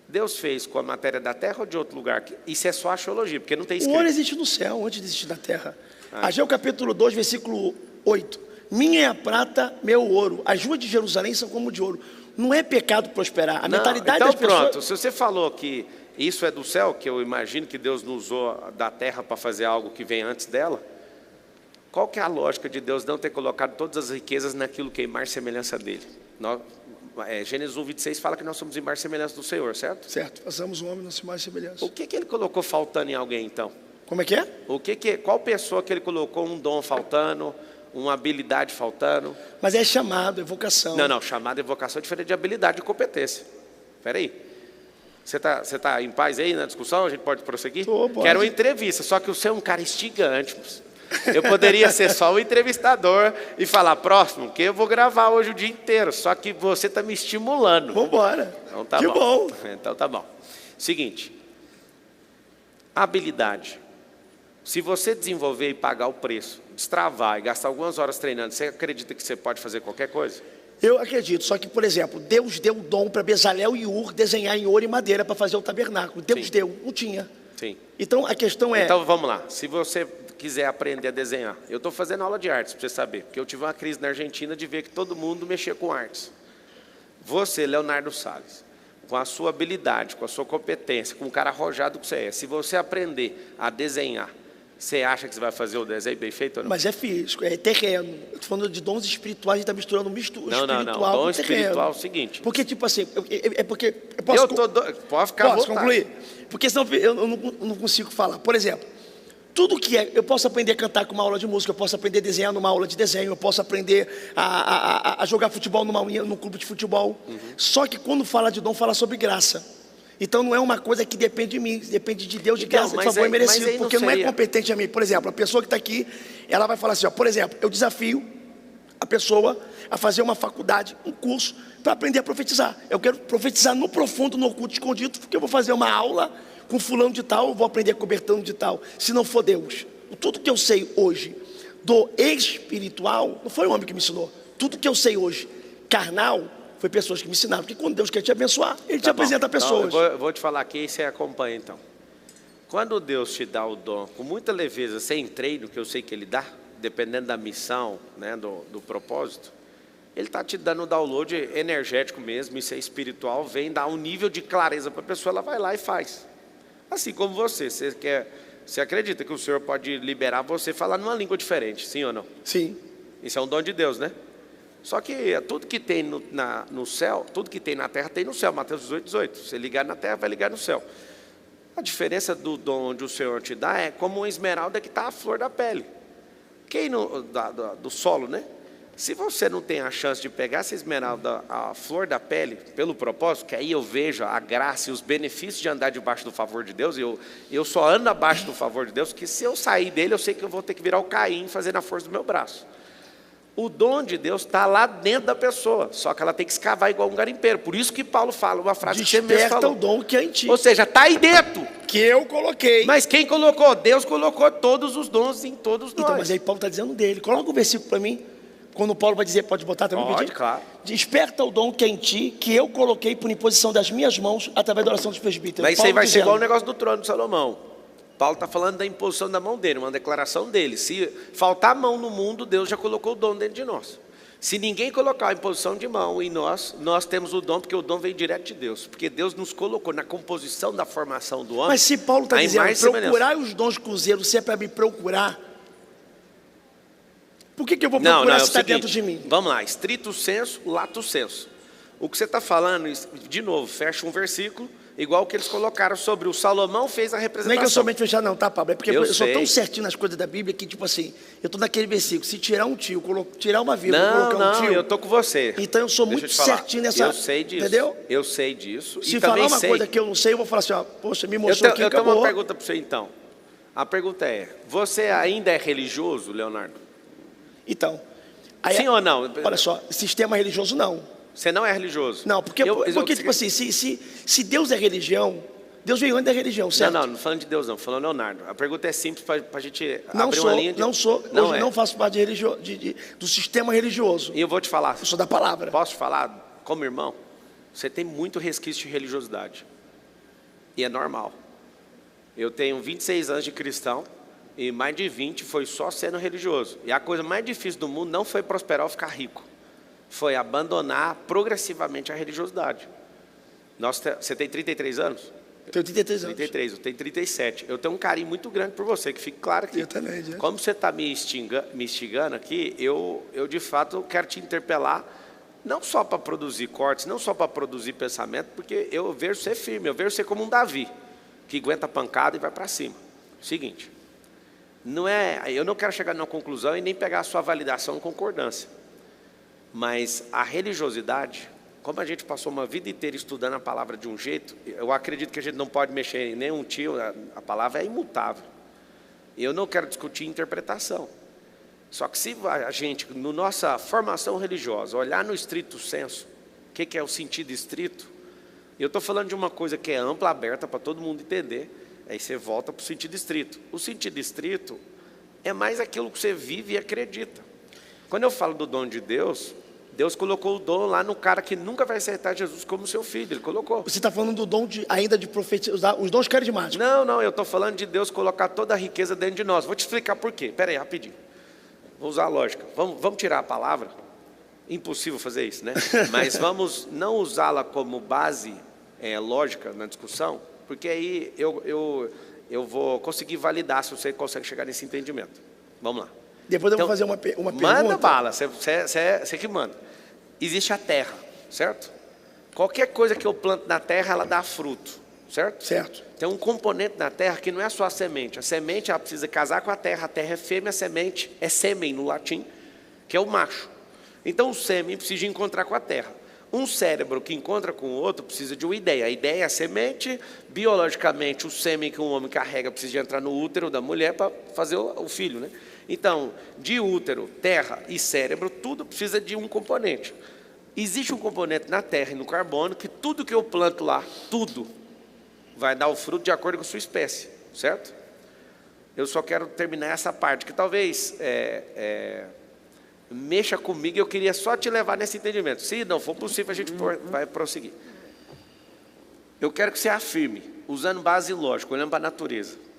Deus fez com a matéria da terra ou de outro lugar? Isso é só axiologia, porque não tem escrito. O ouro existe no céu, antes de existir na terra. Ageu capítulo 2, versículo 8. Minha é a prata, meu ouro. As ruas de Jerusalém são como de ouro. Não é pecado prosperar. A mentalidade então das pessoas... pronto, se você falou que isso é do céu, que eu imagino que Deus não usou da terra para fazer algo que vem antes dela. Qual que é a lógica de Deus não ter colocado todas as riquezas naquilo que é imagem e semelhança dele? Gênesis 1:26 fala que nós somos imagem e semelhança do Senhor, certo? Certo, façamos o homem nossa imagem e semelhança. O que ele colocou faltando em alguém, então? Como é que é? Qual pessoa que ele colocou um dom faltando, uma habilidade faltando? Mas é chamado, é vocação. Não, chamado e vocação é diferente de habilidade e competência. Espera aí. Você tá em paz aí na discussão? A gente pode prosseguir? Pode. Quero uma entrevista, só que você é um cara instigante. Eu poderia ser só o entrevistador e falar, próximo, que eu vou gravar hoje o dia inteiro, só que você está me estimulando. Vamos embora. Então tá que bom. Então tá bom. Seguinte, habilidade. Se você desenvolver e pagar o preço, destravar e gastar algumas horas treinando, você acredita que você pode fazer qualquer coisa? Eu acredito, só que, por exemplo, Deus deu o dom para Bezalel e Ur desenhar em ouro e madeira para fazer o tabernáculo. Deus Sim. deu, não tinha. Sim. Então a questão é... Então vamos lá, se você quiser aprender a desenhar, eu estou fazendo aula de artes para você saber, porque eu tive uma crise na Argentina de ver que todo mundo mexia com artes. Você, Leonardo Salles, com a sua habilidade, com a sua competência, com o cara arrojado que você é, se você aprender a desenhar, você acha que você vai fazer o desenho bem feito ou não? Mas é físico, é terreno. Eu estou falando de dons espirituais, a gente está misturando Não, espiritual dom com espiritual é o terreno. seguinte. Porque, tipo assim, é porque... Eu posso, Pode ficar à posso vontade. concluir? Porque senão eu não consigo falar. Por exemplo, tudo que é... Eu posso aprender a cantar com uma aula de música, eu posso aprender a desenhar numa aula de desenho, eu posso aprender a jogar futebol num clube de futebol. Só que quando fala de dom, fala sobre graça. Então não é uma coisa que depende de mim, depende de Deus, de Então, graça, de mas favor aí- e merecido, mas aí não porque não é seria- competente a mim. Por exemplo, a pessoa que está aqui, ela vai falar assim, ó, por exemplo, eu desafio a pessoa a fazer uma faculdade, um curso, para aprender a profetizar. Eu quero profetizar no profundo, no oculto, escondido, porque eu vou fazer uma aula com fulano de tal, eu vou aprender cobertando de tal, se não for Deus. Tudo que eu sei hoje do espiritual, não foi o homem que me ensinou. Tudo que eu sei hoje, carnal, foi pessoas que me ensinaram. Porque quando Deus quer te abençoar, Ele te Tá bom. apresenta pessoas. Então, eu vou te falar aqui e você acompanha então. Quando Deus te dá o dom com muita leveza, sem treino, que eu sei que Ele dá, dependendo da missão, né, do propósito, Ele está te dando um download energético mesmo, isso é espiritual, vem dar um nível de clareza para a pessoa, ela vai lá e faz. Assim como você acredita que o Senhor pode liberar você falar numa língua diferente, sim ou não? Sim. Isso é um dom de Deus, né? Só que tudo que tem no céu, tudo que tem na terra tem no céu, Mateus 18:18. Se ligar na terra, vai ligar no céu. A diferença do dom onde o Senhor te dá é como uma esmeralda que está à flor da pele. Do solo, né? Se você não tem a chance de pegar essa esmeralda, a flor da pele, pelo propósito, que aí eu vejo a graça e os benefícios de andar debaixo do favor de Deus, eu só ando abaixo do favor de Deus, porque se eu sair dele, eu sei que eu vou ter que virar o Caim fazendo a força do meu braço. O dom de Deus está lá dentro da pessoa, só que ela tem que escavar igual um garimpeiro. Por isso que Paulo fala uma frase que você mesmo Desperta falou. o dom que é em ti. Ou seja, está aí dentro. Que eu coloquei. Mas quem colocou? Deus colocou todos os dons em todos nós. Então, mas aí Paulo está dizendo dele. Coloca o versículo para mim. Quando Paulo vai dizer, pode botar também? Pode, pedir? claro. Desperta o dom que é em ti, que eu coloquei por imposição das minhas mãos, através da oração dos presbíteros. Mas isso aí Paulo vai ser dizendo, igual o negócio do trono de Salomão. Paulo está falando da imposição da mão dele, uma declaração dele. Se faltar mão no mundo, Deus já colocou o dom dentro de nós. Se ninguém colocar a imposição de mão em nós, nós temos o dom, porque o dom vem direto de Deus. Porque Deus nos colocou na composição da formação do homem. Mas se Paulo está a dizendo, imagem e semelhança. procurar os dons com zelo, se é para me procurar, por que eu vou procurar se está dentro de mim? Vamos lá, estrito senso, lato senso. O que você está falando, de novo, fecha um versículo, igual que eles colocaram sobre o Salomão fez a representação. Nem que eu somente fechar, não, tá, Pablo? É porque eu sou sei. tão certinho nas coisas da Bíblia que, tipo assim, eu estou naquele versículo, se tirar um tio, tirar uma vírgula, colocar um tio... eu estou com você. Então eu sou Deixa muito eu te falar. certinho nessa... Eu sei disso. Entendeu? Eu sei disso. Se e falar também uma sei... coisa que eu não sei, eu vou falar assim, ó, poxa, me Eu mostrou aqui, tenho acabou. uma pergunta para você então. A pergunta é, você ainda é religioso, Leonardo? Então... aí, Sim ou não? Olha só, sistema religioso não. Você não é religioso? Não, porque tipo assim, se Deus é religião, Deus veio antes da religião, certo? Não falando de Deus não, falando Leonardo. A pergunta é simples para a gente Não abrir sou, uma linha de... não sou, Não hoje é. não faço parte do sistema religioso. E eu vou te falar. Eu sou da palavra. Posso te falar, como irmão? Você tem muito resquício de religiosidade. E é normal. Eu tenho 26 anos de cristão e mais de 20 foi só sendo religioso. E a coisa mais difícil do mundo não foi prosperar ou ficar rico. Foi abandonar progressivamente a religiosidade. Você tem 33 anos? Tenho 33 anos. 33, eu tenho 37. Eu tenho um carinho muito grande por você, que fique claro aqui. Eu também, gente. Como você está me instigando aqui, eu de fato quero te interpelar, não só para produzir cortes, não só para produzir pensamento, porque eu vejo você firme, eu vejo você como um Davi, que aguenta a pancada e vai para cima. Seguinte, eu não quero chegar numa conclusão e nem pegar a sua validação ou concordância, mas a religiosidade, como a gente passou uma vida inteira estudando a palavra de um jeito, eu acredito que a gente não pode mexer em nenhum tio, a palavra é imutável. Eu não quero discutir interpretação. Só que se a gente, na nossa formação religiosa, olhar no estrito senso, o que é o sentido estrito, eu estou falando de uma coisa que é ampla, aberta, para todo mundo entender, aí você volta para o sentido estrito. O sentido estrito é mais aquilo que você vive e acredita. Quando eu falo do dom de Deus, Deus colocou o dom lá no cara que nunca vai aceitar Jesus como seu filho, Ele colocou. Você está falando do dom ainda de profetizar, os dons carismáticos. Não, eu estou falando de Deus colocar toda a riqueza dentro de nós. Vou te explicar por quê. Espera aí, rapidinho. Vou usar a lógica. Vamos tirar a palavra? Impossível fazer isso, né? Mas vamos não usá-la como base lógica na discussão, porque aí eu vou conseguir validar se você consegue chegar nesse entendimento. Vamos lá. Depois eu vou fazer uma pergunta. Manda bala, você que manda. Existe a terra, certo? Qualquer coisa que eu planto na terra, ela dá fruto, certo? Certo. Tem um componente na terra que não é só a semente. A semente, ela precisa casar com a terra é fêmea, a semente é sêmen no latim, que é o macho. Então o sêmen precisa encontrar com a terra. Um cérebro que encontra com o outro precisa de uma ideia. A ideia é a semente, biologicamente o sêmen que um homem carrega precisa de entrar no útero da mulher para fazer o filho, né? Então, de útero, terra e cérebro, tudo precisa de um componente. Existe um componente na terra e no carbono que tudo que eu planto lá, tudo, vai dar o fruto de acordo com a sua espécie, certo? Eu só quero terminar essa parte, que talvez mexa comigo e eu queria só te levar nesse entendimento. Se não for possível, a gente vai prosseguir. Eu quero que você afirme, usando base lógica, olhando para a natureza.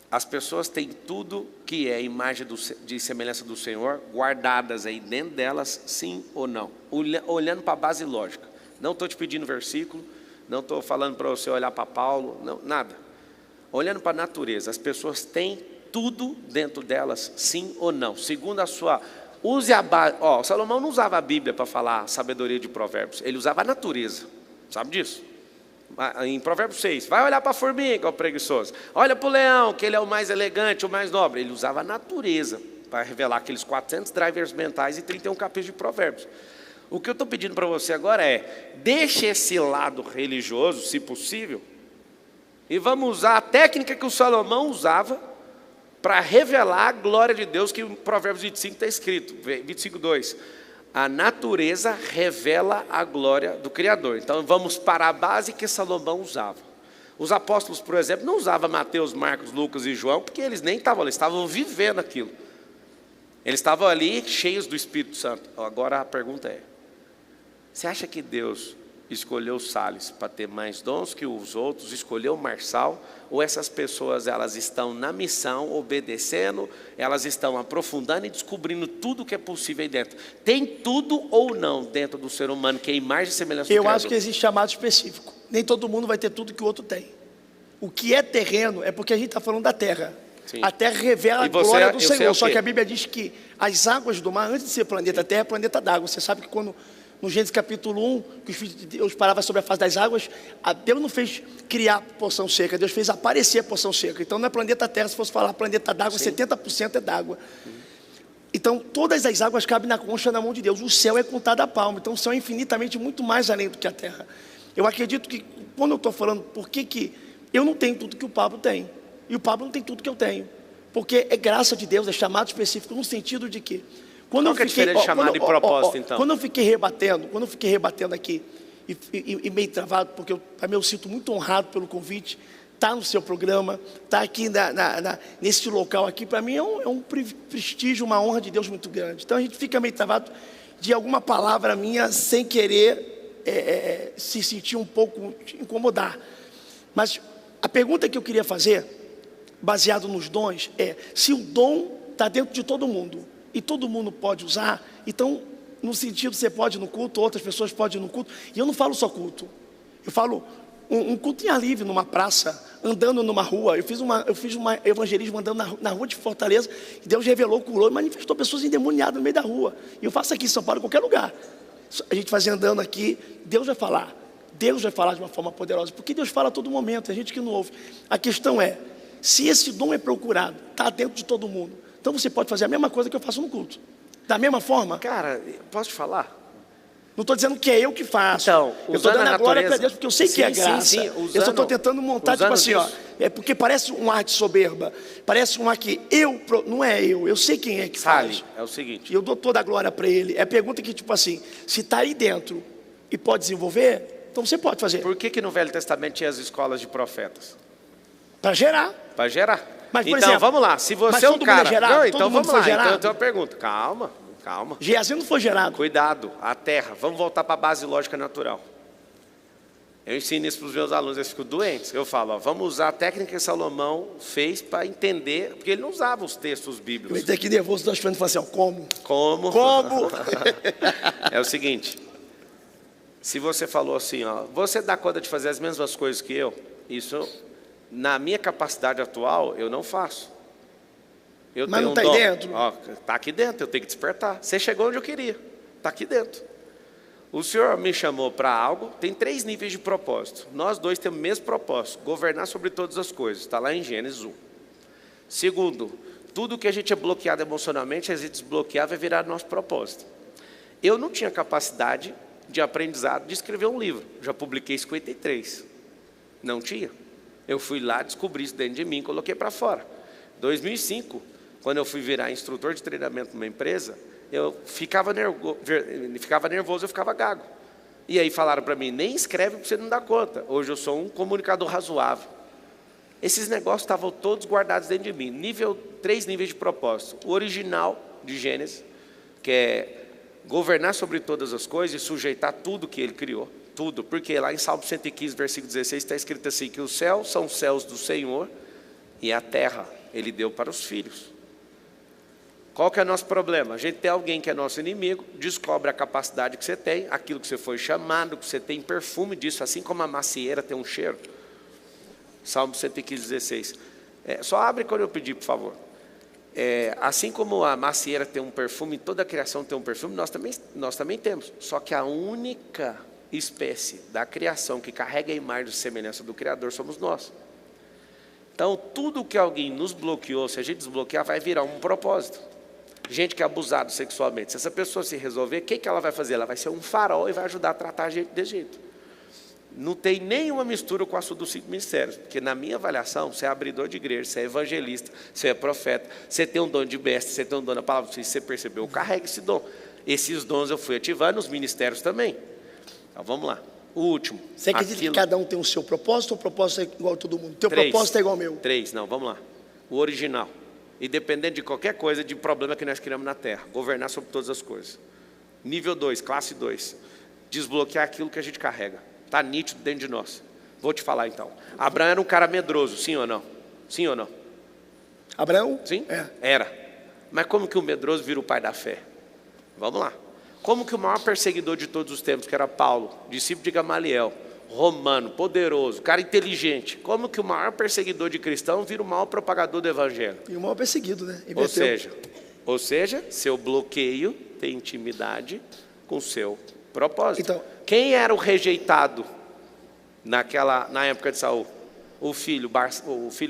As pessoas têm tudo que é imagem de semelhança do Senhor, guardadas aí dentro delas, sim ou não? Olhando para a base lógica. Não estou te pedindo versículo, não estou falando para você olhar para Paulo, não, nada. Olhando para a natureza, as pessoas têm tudo dentro delas, sim ou não? Segundo a sua... Use a base... Salomão não usava a Bíblia para falar sabedoria de provérbios, ele usava a natureza, sabe disso? Em Provérbios 6, vai olhar para a formiga, ó preguiçoso. Olha para o leão, que ele é o mais elegante, o mais nobre. Ele usava a natureza para revelar aqueles 400 drivers mentais e 31 capítulos de Provérbios. O que eu estou pedindo para você agora é, deixe esse lado religioso, se possível, e vamos usar a técnica que o Salomão usava para revelar a glória de Deus, que em Provérbios 25 está escrito, 25:2. A natureza revela a glória do Criador. Então vamos para a base que Salomão usava. Os apóstolos, por exemplo, não usavam Mateus, Marcos, Lucas e João, porque eles nem estavam ali, estavam vivendo aquilo. Eles estavam ali cheios do Espírito Santo. Agora a pergunta é, você acha que Deus escolheu o Salles para ter mais dons que os outros, escolheu o Marçal, ou essas pessoas elas estão na missão, obedecendo, elas estão aprofundando e descobrindo tudo que é possível aí dentro? Tem tudo ou não dentro do ser humano que é imagem e semelhança do Criador? Eu acho que existe chamado específico. Nem todo mundo vai ter tudo que o outro tem. O que é terreno é porque a gente está falando da terra. Sim. A terra revela a glória do Senhor. Só que a Bíblia diz que as águas do mar, antes de ser planeta Terra, é planeta d'água. Você sabe que quando... No Gênesis capítulo 1, que os filhos de Deus paravam sobre a face das águas, Deus não fez criar porção seca, Deus fez aparecer a porção seca. Então não é planeta Terra, se fosse falar planeta d'água, 70% é d'água. Então todas as águas cabem na concha na mão de Deus. O céu é contado a palmo, então o céu é infinitamente muito mais além do que a terra. Eu acredito que, quando eu estou falando, por que eu não tenho tudo que o Pablo tem, e o Pablo não tem tudo que eu tenho, porque é graça de Deus, é chamado específico, no sentido de que, qual que é a diferença de chamado e propósito, então? Quando eu fiquei rebatendo aqui, e meio travado, porque eu me sinto muito honrado pelo convite, estar no seu programa, estar aqui nesse local aqui, para mim é um prestígio, uma honra de Deus muito grande. Então a gente fica meio travado de alguma palavra minha, sem querer se sentir um pouco, incomodar. Mas a pergunta que eu queria fazer, baseado nos dons, é se o dom está dentro de todo mundo, e todo mundo pode usar, então, no sentido, você pode ir no culto, outras pessoas podem ir no culto, e eu não falo só culto, eu falo um culto em ar livre, numa praça, andando numa rua. Eu fiz um evangelismo andando na rua de Fortaleza, e Deus revelou, curou e manifestou pessoas endemoniadas no meio da rua. E eu faço aqui em São Paulo, em qualquer lugar. A gente fazia andando aqui, Deus vai falar. Deus vai falar de uma forma poderosa, porque Deus fala a todo momento, tem gente que não ouve. A questão é, se esse dom é procurado, está dentro de todo mundo, então você pode fazer a mesma coisa que eu faço no culto. Da mesma forma. Cara, posso te falar? Não estou dizendo que é eu que faço. Então, eu estou dando a glória para Deus, porque eu sei que é graça. Sim, eu só estou tentando montar, tipo assim, ó. É porque parece um ar de soberba. Parece um ar que não é eu sei quem é que faz. É o seguinte. E eu dou toda a glória para ele. É a pergunta que, tipo assim, se está aí dentro e pode desenvolver, então você pode fazer. Por que no Velho Testamento tinha as escolas de profetas? Para gerar. Para gerar. Mas, então, exemplo, vamos lá. Se você é um cara... gerado, não, então vamos lá. Gerado. Então eu tenho uma pergunta. Calma. Geazi não foi gerado. Cuidado, a terra. Vamos voltar para a base lógica natural. Eu ensino isso para os meus alunos, eles ficam doentes. Eu falo, ó, vamos usar a técnica que Salomão fez para entender, porque ele não usava os textos bíblicos. Eu estou aqui nervoso, estou esperando e assim, ó, como? Como? É o seguinte, se você falou assim, ó, você dá conta de fazer as mesmas coisas que eu, isso, na minha capacidade atual, eu não faço. Mas não está aí dentro? Está aqui dentro, eu tenho que despertar. Você chegou onde eu queria, está aqui dentro. O Senhor me chamou para algo, tem 3 níveis de propósito. Nós 2 temos o mesmo propósito, governar sobre todas as coisas. Está lá em Gênesis 1. Segundo, tudo que a gente é bloqueado emocionalmente, a gente desbloquear vai virar nosso propósito. Eu não tinha capacidade de aprendizado de escrever um livro. Já publiquei 53. Não tinha. Eu fui lá, descobri isso dentro de mim, coloquei para fora. 2005, quando eu fui virar instrutor de treinamento numa empresa, eu ficava nervoso, eu ficava gago. E aí falaram para mim, nem escreve porque você não dá conta. Hoje eu sou um comunicador razoável. Esses negócios estavam todos guardados dentro de mim. 3 níveis de propósito. O original de Gênesis, que é governar sobre todas as coisas e sujeitar tudo que ele criou. Tudo. Porque lá em Salmo 115, versículo 16, está escrito assim, que os céus são os céus do Senhor e a terra ele deu para os filhos. Qual que é o nosso problema? A gente tem alguém que é nosso inimigo, descobre a capacidade que você tem, aquilo que você foi chamado, que você tem perfume disso, assim como a macieira tem um cheiro. Salmo 115, 16. Só abre quando eu pedir, por favor. Assim como a macieira tem um perfume, toda a criação tem um perfume, nós também temos. Só que a única espécie da criação que carrega a imagem e semelhança do Criador somos nós. Então, tudo que alguém nos bloqueou, se a gente desbloquear, vai virar um propósito. Gente que é abusado sexualmente, se essa pessoa se resolver, o que ela vai fazer? Ela vai ser um farol e vai ajudar a tratar a gente desse jeito. Não tem nenhuma mistura com o assunto dos 5 ministérios, porque na minha avaliação, você é abridor de igreja, você é evangelista, você é profeta, você tem um dom de mestre, você tem um dom da palavra, se você percebeu, carrega esse dom. Esses dons eu fui ativando, os ministérios também. Então vamos lá, o último. Você acredita que cada um tem o seu propósito ou o propósito é igual a todo mundo? Teu propósito é igual ao meu? 3, não, vamos lá. O original. Independente de qualquer coisa, de problema que nós criamos na terra. Governar sobre todas as coisas. Nível 2, classe 2. Desbloquear aquilo que a gente carrega. Está nítido dentro de nós. Vou te falar então. Abraão era um cara medroso, sim ou não? Sim ou não? Abraão? Sim? Era. Mas como que o medroso vira o pai da fé? Vamos lá. Como que o maior perseguidor de todos os tempos, que era Paulo, discípulo de Gamaliel, romano, poderoso, cara inteligente, como que o maior perseguidor de cristão vira o maior propagador do evangelho? E o maior perseguido, né? Ou seja, seu bloqueio tem intimidade com o seu propósito. Então, quem era o rejeitado na época de Saul? O filho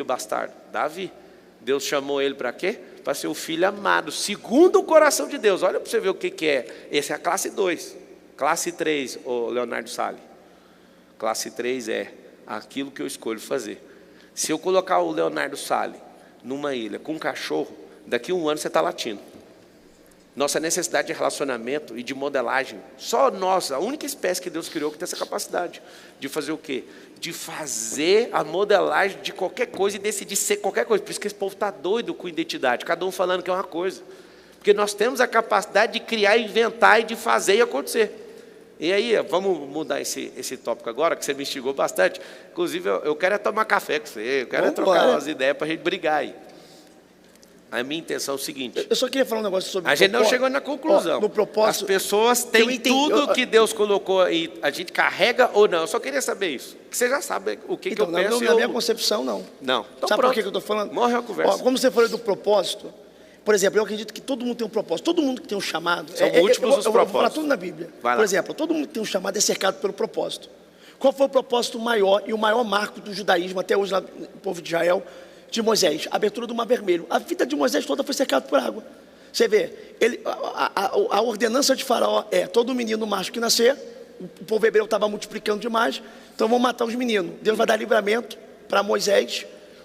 bastardo, Davi. Deus chamou ele para quê? Para ser o filho amado, segundo o coração de Deus. Olha para você ver o que é. Essa é a classe 2. Classe 3, o Leonardo Salles. Classe 3 é aquilo que eu escolho fazer. Se eu colocar o Leonardo Salles numa ilha com um cachorro, daqui a 1 ano você está latindo. Nossa necessidade de relacionamento e de modelagem, só nós, a única espécie que Deus criou que tem essa capacidade de fazer o quê? De fazer a modelagem de qualquer coisa e decidir ser qualquer coisa. Por isso que esse povo está doido com identidade, cada um falando que é uma coisa. Porque nós temos a capacidade de criar, inventar e de fazer e acontecer. E aí, vamos mudar esse tópico agora, que você me instigou bastante. Inclusive, eu quero tomar café com você, eu quero trocar umas ideias para a gente brigar aí. a minha intenção é o seguinte. Eu só queria falar um negócio sobre a gente não chegou na conclusão. No propósito, as pessoas têm tudo que Deus colocou e a gente carrega ou não. Eu só queria saber isso. Que você já sabe o que, então, que eu penso. Na minha concepção, não. Não. Então, sabe pronto. por que eu estou falando? Morreu a conversa. Como você falou do propósito, por exemplo, eu acredito que todo mundo tem um propósito. Todo mundo que tem um chamado. São múltiplos os eu propósitos. Vou falar tudo na Bíblia. Vai lá. Por exemplo, todo mundo que tem um chamado é cercado pelo propósito. Qual foi o propósito maior e o maior marco do judaísmo até hoje lá no povo de Israel? De Moisés, a abertura do Mar Vermelho. A vida de Moisés toda foi cercada por água. Você vê, a ordenança de Faraó é: todo menino macho que nascer, o povo hebreu estava multiplicando demais, então vão matar os meninos. Deus vai dar livramento para Moisés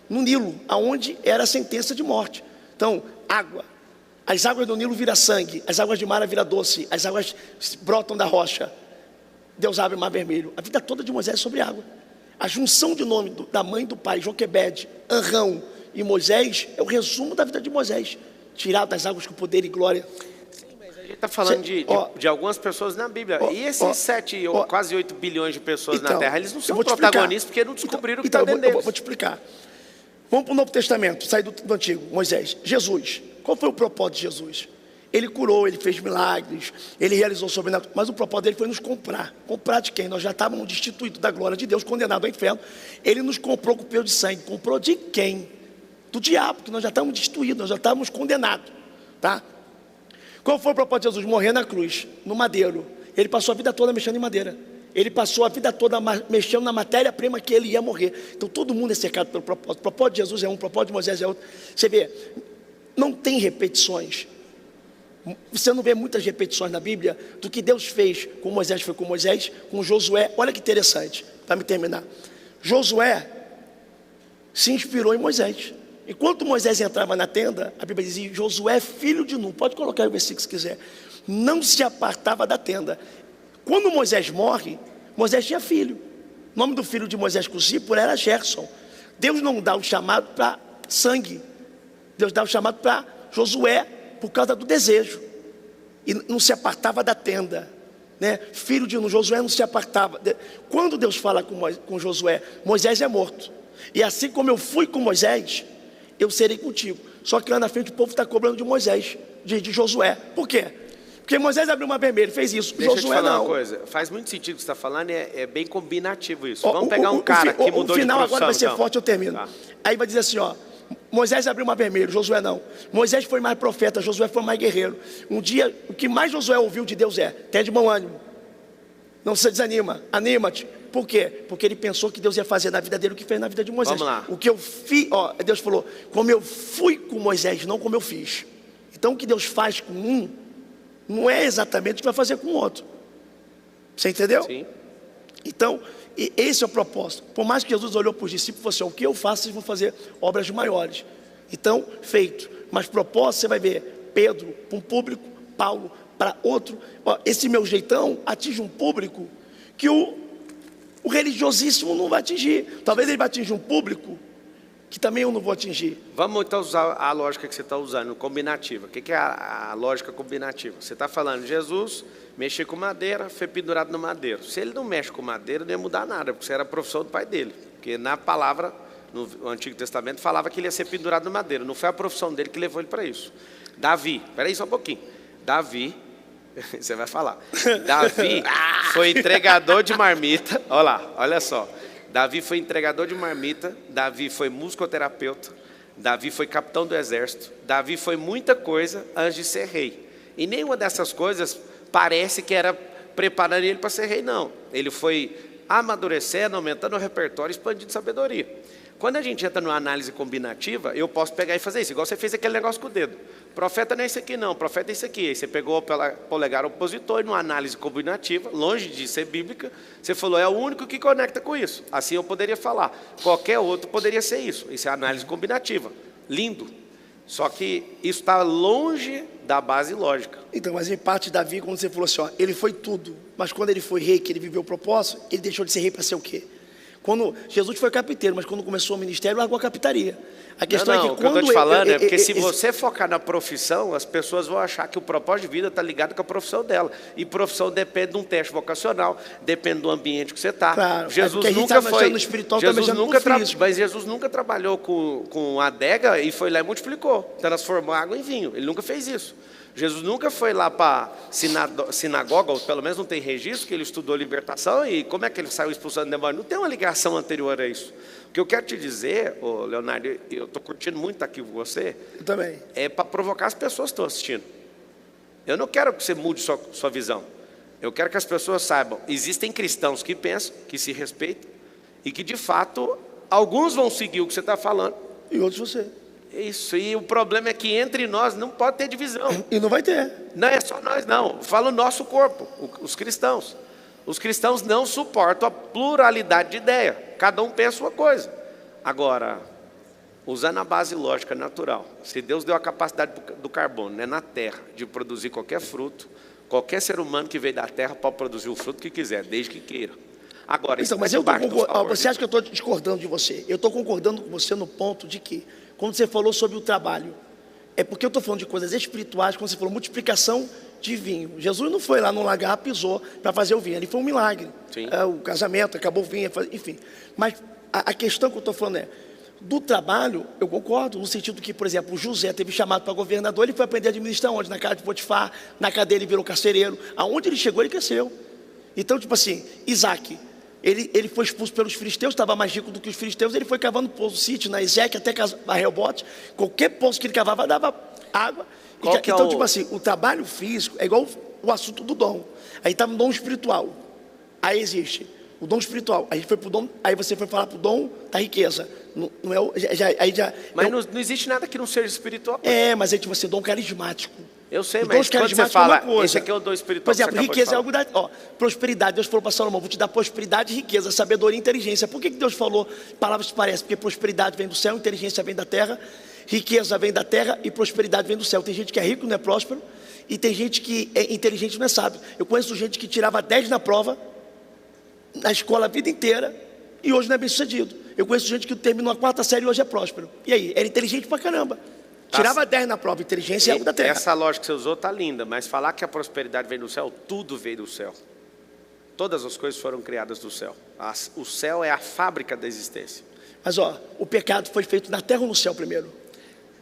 no Nilo, aonde era a sentença de morte. Então, água. As águas do Nilo viram sangue, as águas de Mara viram doce, as águas brotam da rocha. Deus abre o Mar Vermelho. A vida toda de Moisés é sobre água. A junção de nome da mãe e do pai, Joquebede, Arão e Moisés, é o resumo da vida de Moisés. Tirado das águas com poder e glória. Sim, mas a gente está falando de algumas pessoas na Bíblia. E esses 7 ou quase 8 bilhões de pessoas na Terra, eles não são protagonistas porque não descobriram o que está dentro deles. Eu vou te explicar. Vamos para o Novo Testamento, sair do Antigo. Moisés, Jesus. Qual foi o propósito de Jesus? Ele curou, ele fez milagres, ele realizou sobrenatural, mas o propósito dele foi nos comprar. Comprar de quem? Nós já estávamos destituídos da glória de Deus, condenados ao inferno. Ele nos comprou com o preço de sangue. Comprou de quem? Do diabo, que nós já estávamos destituídos, nós já estávamos condenados. Tá? Qual foi o propósito de Jesus? Morrer na cruz, no madeiro. Ele passou a vida toda mexendo em madeira. Ele passou a vida toda mexendo na matéria-prima que ele ia morrer. Então todo mundo é cercado pelo propósito. O propósito de Jesus é um, o propósito de Moisés é outro. Você vê, não tem repetições. Você não vê muitas repetições na Bíblia do que Deus fez com Moisés, foi com Moisés, com Josué. Olha que interessante, para me terminar. Josué se inspirou em Moisés. Enquanto Moisés entrava na tenda, a Bíblia dizia: Josué, filho de Nun, pode colocar aí o versículo se quiser, não se apartava da tenda. Quando Moisés morre, Moisés tinha filho. O nome do filho de Moisés com Zípora era Gerson. Deus não dá o chamado para sangue. Deus dá o chamado para Josué, por causa do desejo. E não se apartava da tenda, né? Filho de Nun, Josué não se apartava. Quando Deus fala com Josué, Moisés é morto. E assim como eu fui com Moisés, eu serei contigo. Só que lá na frente o povo está cobrando de Moisés, de Josué. Por quê? Porque Moisés abriu o Mar Vermelho, fez isso. Deixa Josué eu te falar não. uma coisa. Faz muito sentido o que você está falando, é bem combinativo isso. Vamos pegar um cara que mudou de profissão. O final agora vai ser então. forte, eu termino. Tá. Aí vai dizer assim, ó: Moisés abriu o Mar Vermelho, Josué não. Moisés foi mais profeta, Josué foi mais guerreiro. Um dia, o que mais Josué ouviu de Deus é: tenha de bom ânimo, não se desanima, anima-te. Por quê? Porque ele pensou que Deus ia fazer na vida dele o que fez na vida de Moisés. Vamos lá. O que eu fiz, ó, Deus falou: como eu fui com Moisés, não como eu fiz. Então o que Deus faz com um, não é exatamente o que vai fazer com o outro. Você entendeu? Sim. Então, esse é o propósito. Por mais que Jesus olhou para os discípulos e falou assim: o que eu faço, vocês vão fazer obras maiores. Então, feito. Mas propósito, você vai ver Pedro para um público, Paulo para outro. Ó, esse meu jeitão atinge um público que o religiosíssimo não vai atingir. Talvez ele vai atingir um público que também eu não vou atingir. Vamos então usar a lógica que você está usando, combinativa. O que é a lógica combinativa? Você está falando: Jesus mexer com madeira, foi pendurado no madeiro. Se ele não mexe com madeira, não ia mudar nada, porque isso era a profissão do pai dele. Porque na palavra, no Antigo Testamento, falava que ele ia ser pendurado no madeiro. Não foi a profissão dele que levou ele para isso. Davi, espera aí só um pouquinho. Davi, você vai falar. Davi foi entregador de marmita. Olha lá, olha só. Davi foi entregador de marmita, Davi foi musicoterapeuta, Davi foi capitão do exército, Davi foi muita coisa antes de ser rei. E nenhuma dessas coisas parece que era preparando ele para ser rei, não. Ele foi amadurecendo, aumentando o repertório, expandindo sabedoria. Quando a gente entra numa análise combinativa, eu posso pegar e fazer isso, igual você fez aquele negócio com o dedo. Profeta não é esse aqui não, profeta é esse aqui. Aí você pegou o polegar opositor e numa análise combinativa, longe de ser bíblica, você falou: é o único que conecta com isso. Assim eu poderia falar. Qualquer outro poderia ser isso. Isso é análise combinativa. Lindo. Só que isso está longe da base lógica. Então, mas em parte Davi, quando você falou assim, ó, ele foi tudo, mas quando ele foi rei, que ele viveu o propósito, ele deixou de ser rei para ser o quê? Quando Jesus foi carpinteiro, mas quando começou o ministério, largou a carpintaria. A questão é que o que eu quando estou te falando é porque se você focar na profissão, as pessoas vão achar que o propósito de vida está ligado com a profissão dela. E profissão depende de um teste vocacional, depende do ambiente que você está. Claro, Jesus nunca foi. No espiritual, Mas Jesus nunca trabalhou com adega e foi lá e multiplicou, transformou água em vinho. Ele nunca fez isso. Jesus nunca foi lá para sinagoga, ou pelo menos não tem registro, que ele estudou libertação, e como é que ele saiu expulsando demônio? Não tem uma ligação anterior a isso. O que eu quero te dizer, Leonardo, eu estou curtindo muito estar aqui com você, eu também. É para provocar as pessoas que estão assistindo. Eu não quero que você mude sua visão. Eu quero que as pessoas saibam, existem cristãos que pensam, que se respeitam, e que de fato, alguns vão seguir o que você está falando. E outros você. Isso, e o problema é que entre nós não pode ter divisão. E não vai ter. Não é só nós, não. Fala o nosso corpo, os cristãos. Os cristãos não suportam a pluralidade de ideia. Cada um pensa uma coisa. Agora, usando a base lógica natural, se Deus deu a capacidade do carbono, né, na terra, de produzir qualquer fruto, qualquer ser humano que veio da terra pode produzir o fruto que quiser, desde que queira. Agora, então, mas você acha que eu estou discordando de você? Eu estou concordando com você no ponto de que, quando você falou sobre o trabalho, é porque eu estou falando de coisas espirituais, quando você falou multiplicação de vinho. Jesus não foi lá no lagar, pisou para fazer o vinho, ele foi um milagre. O casamento, acabou o vinho, enfim. Mas a questão que eu estou falando é, do trabalho, eu concordo, no sentido que, por exemplo, o José teve chamado para governador, ele foi aprender a administrar onde? Na casa de Potifar, na cadeia ele virou carcereiro, aonde ele chegou ele cresceu. Então, tipo assim, Isaac, ele foi expulso pelos filisteus, estava mais rico do que os filisteus, ele foi cavando poço, sítio na Ezequiel, até a Reobote, qualquer poço que ele cavava dava água. Então, tipo assim, o trabalho físico é igual o assunto do dom. Aí está no dom espiritual, aí existe o dom espiritual, aí foi pro dom, aí você foi falar pro dom da riqueza. Não é mas não existe nada que não seja espiritual. Mas é tipo assim, dom carismático. Eu sei, mas quando você fala, esse aqui é o dom espiritual. Por exemplo, riqueza é algo da... prosperidade, Deus falou para Salomão, vou te dar prosperidade e riqueza, sabedoria e inteligência. Por que Deus falou palavras que parecem? Porque prosperidade vem do céu, inteligência vem da terra, riqueza vem da terra e prosperidade vem do céu. Tem gente que é rico, não é próspero, e tem gente que é inteligente, não é sábio. Eu conheço gente que tirava 10 na prova, na escola a vida inteira, e hoje não é bem sucedido. Eu conheço gente que terminou a 4ª série e hoje é próspero. E aí? Era inteligente pra caramba. Tirava 10 na prova, inteligência é algo da terra. Essa lógica que você usou está linda, mas falar que a prosperidade vem do céu, tudo veio do céu. Todas as coisas foram criadas do céu. O céu é a fábrica da existência. Mas o pecado foi feito na terra ou no céu primeiro?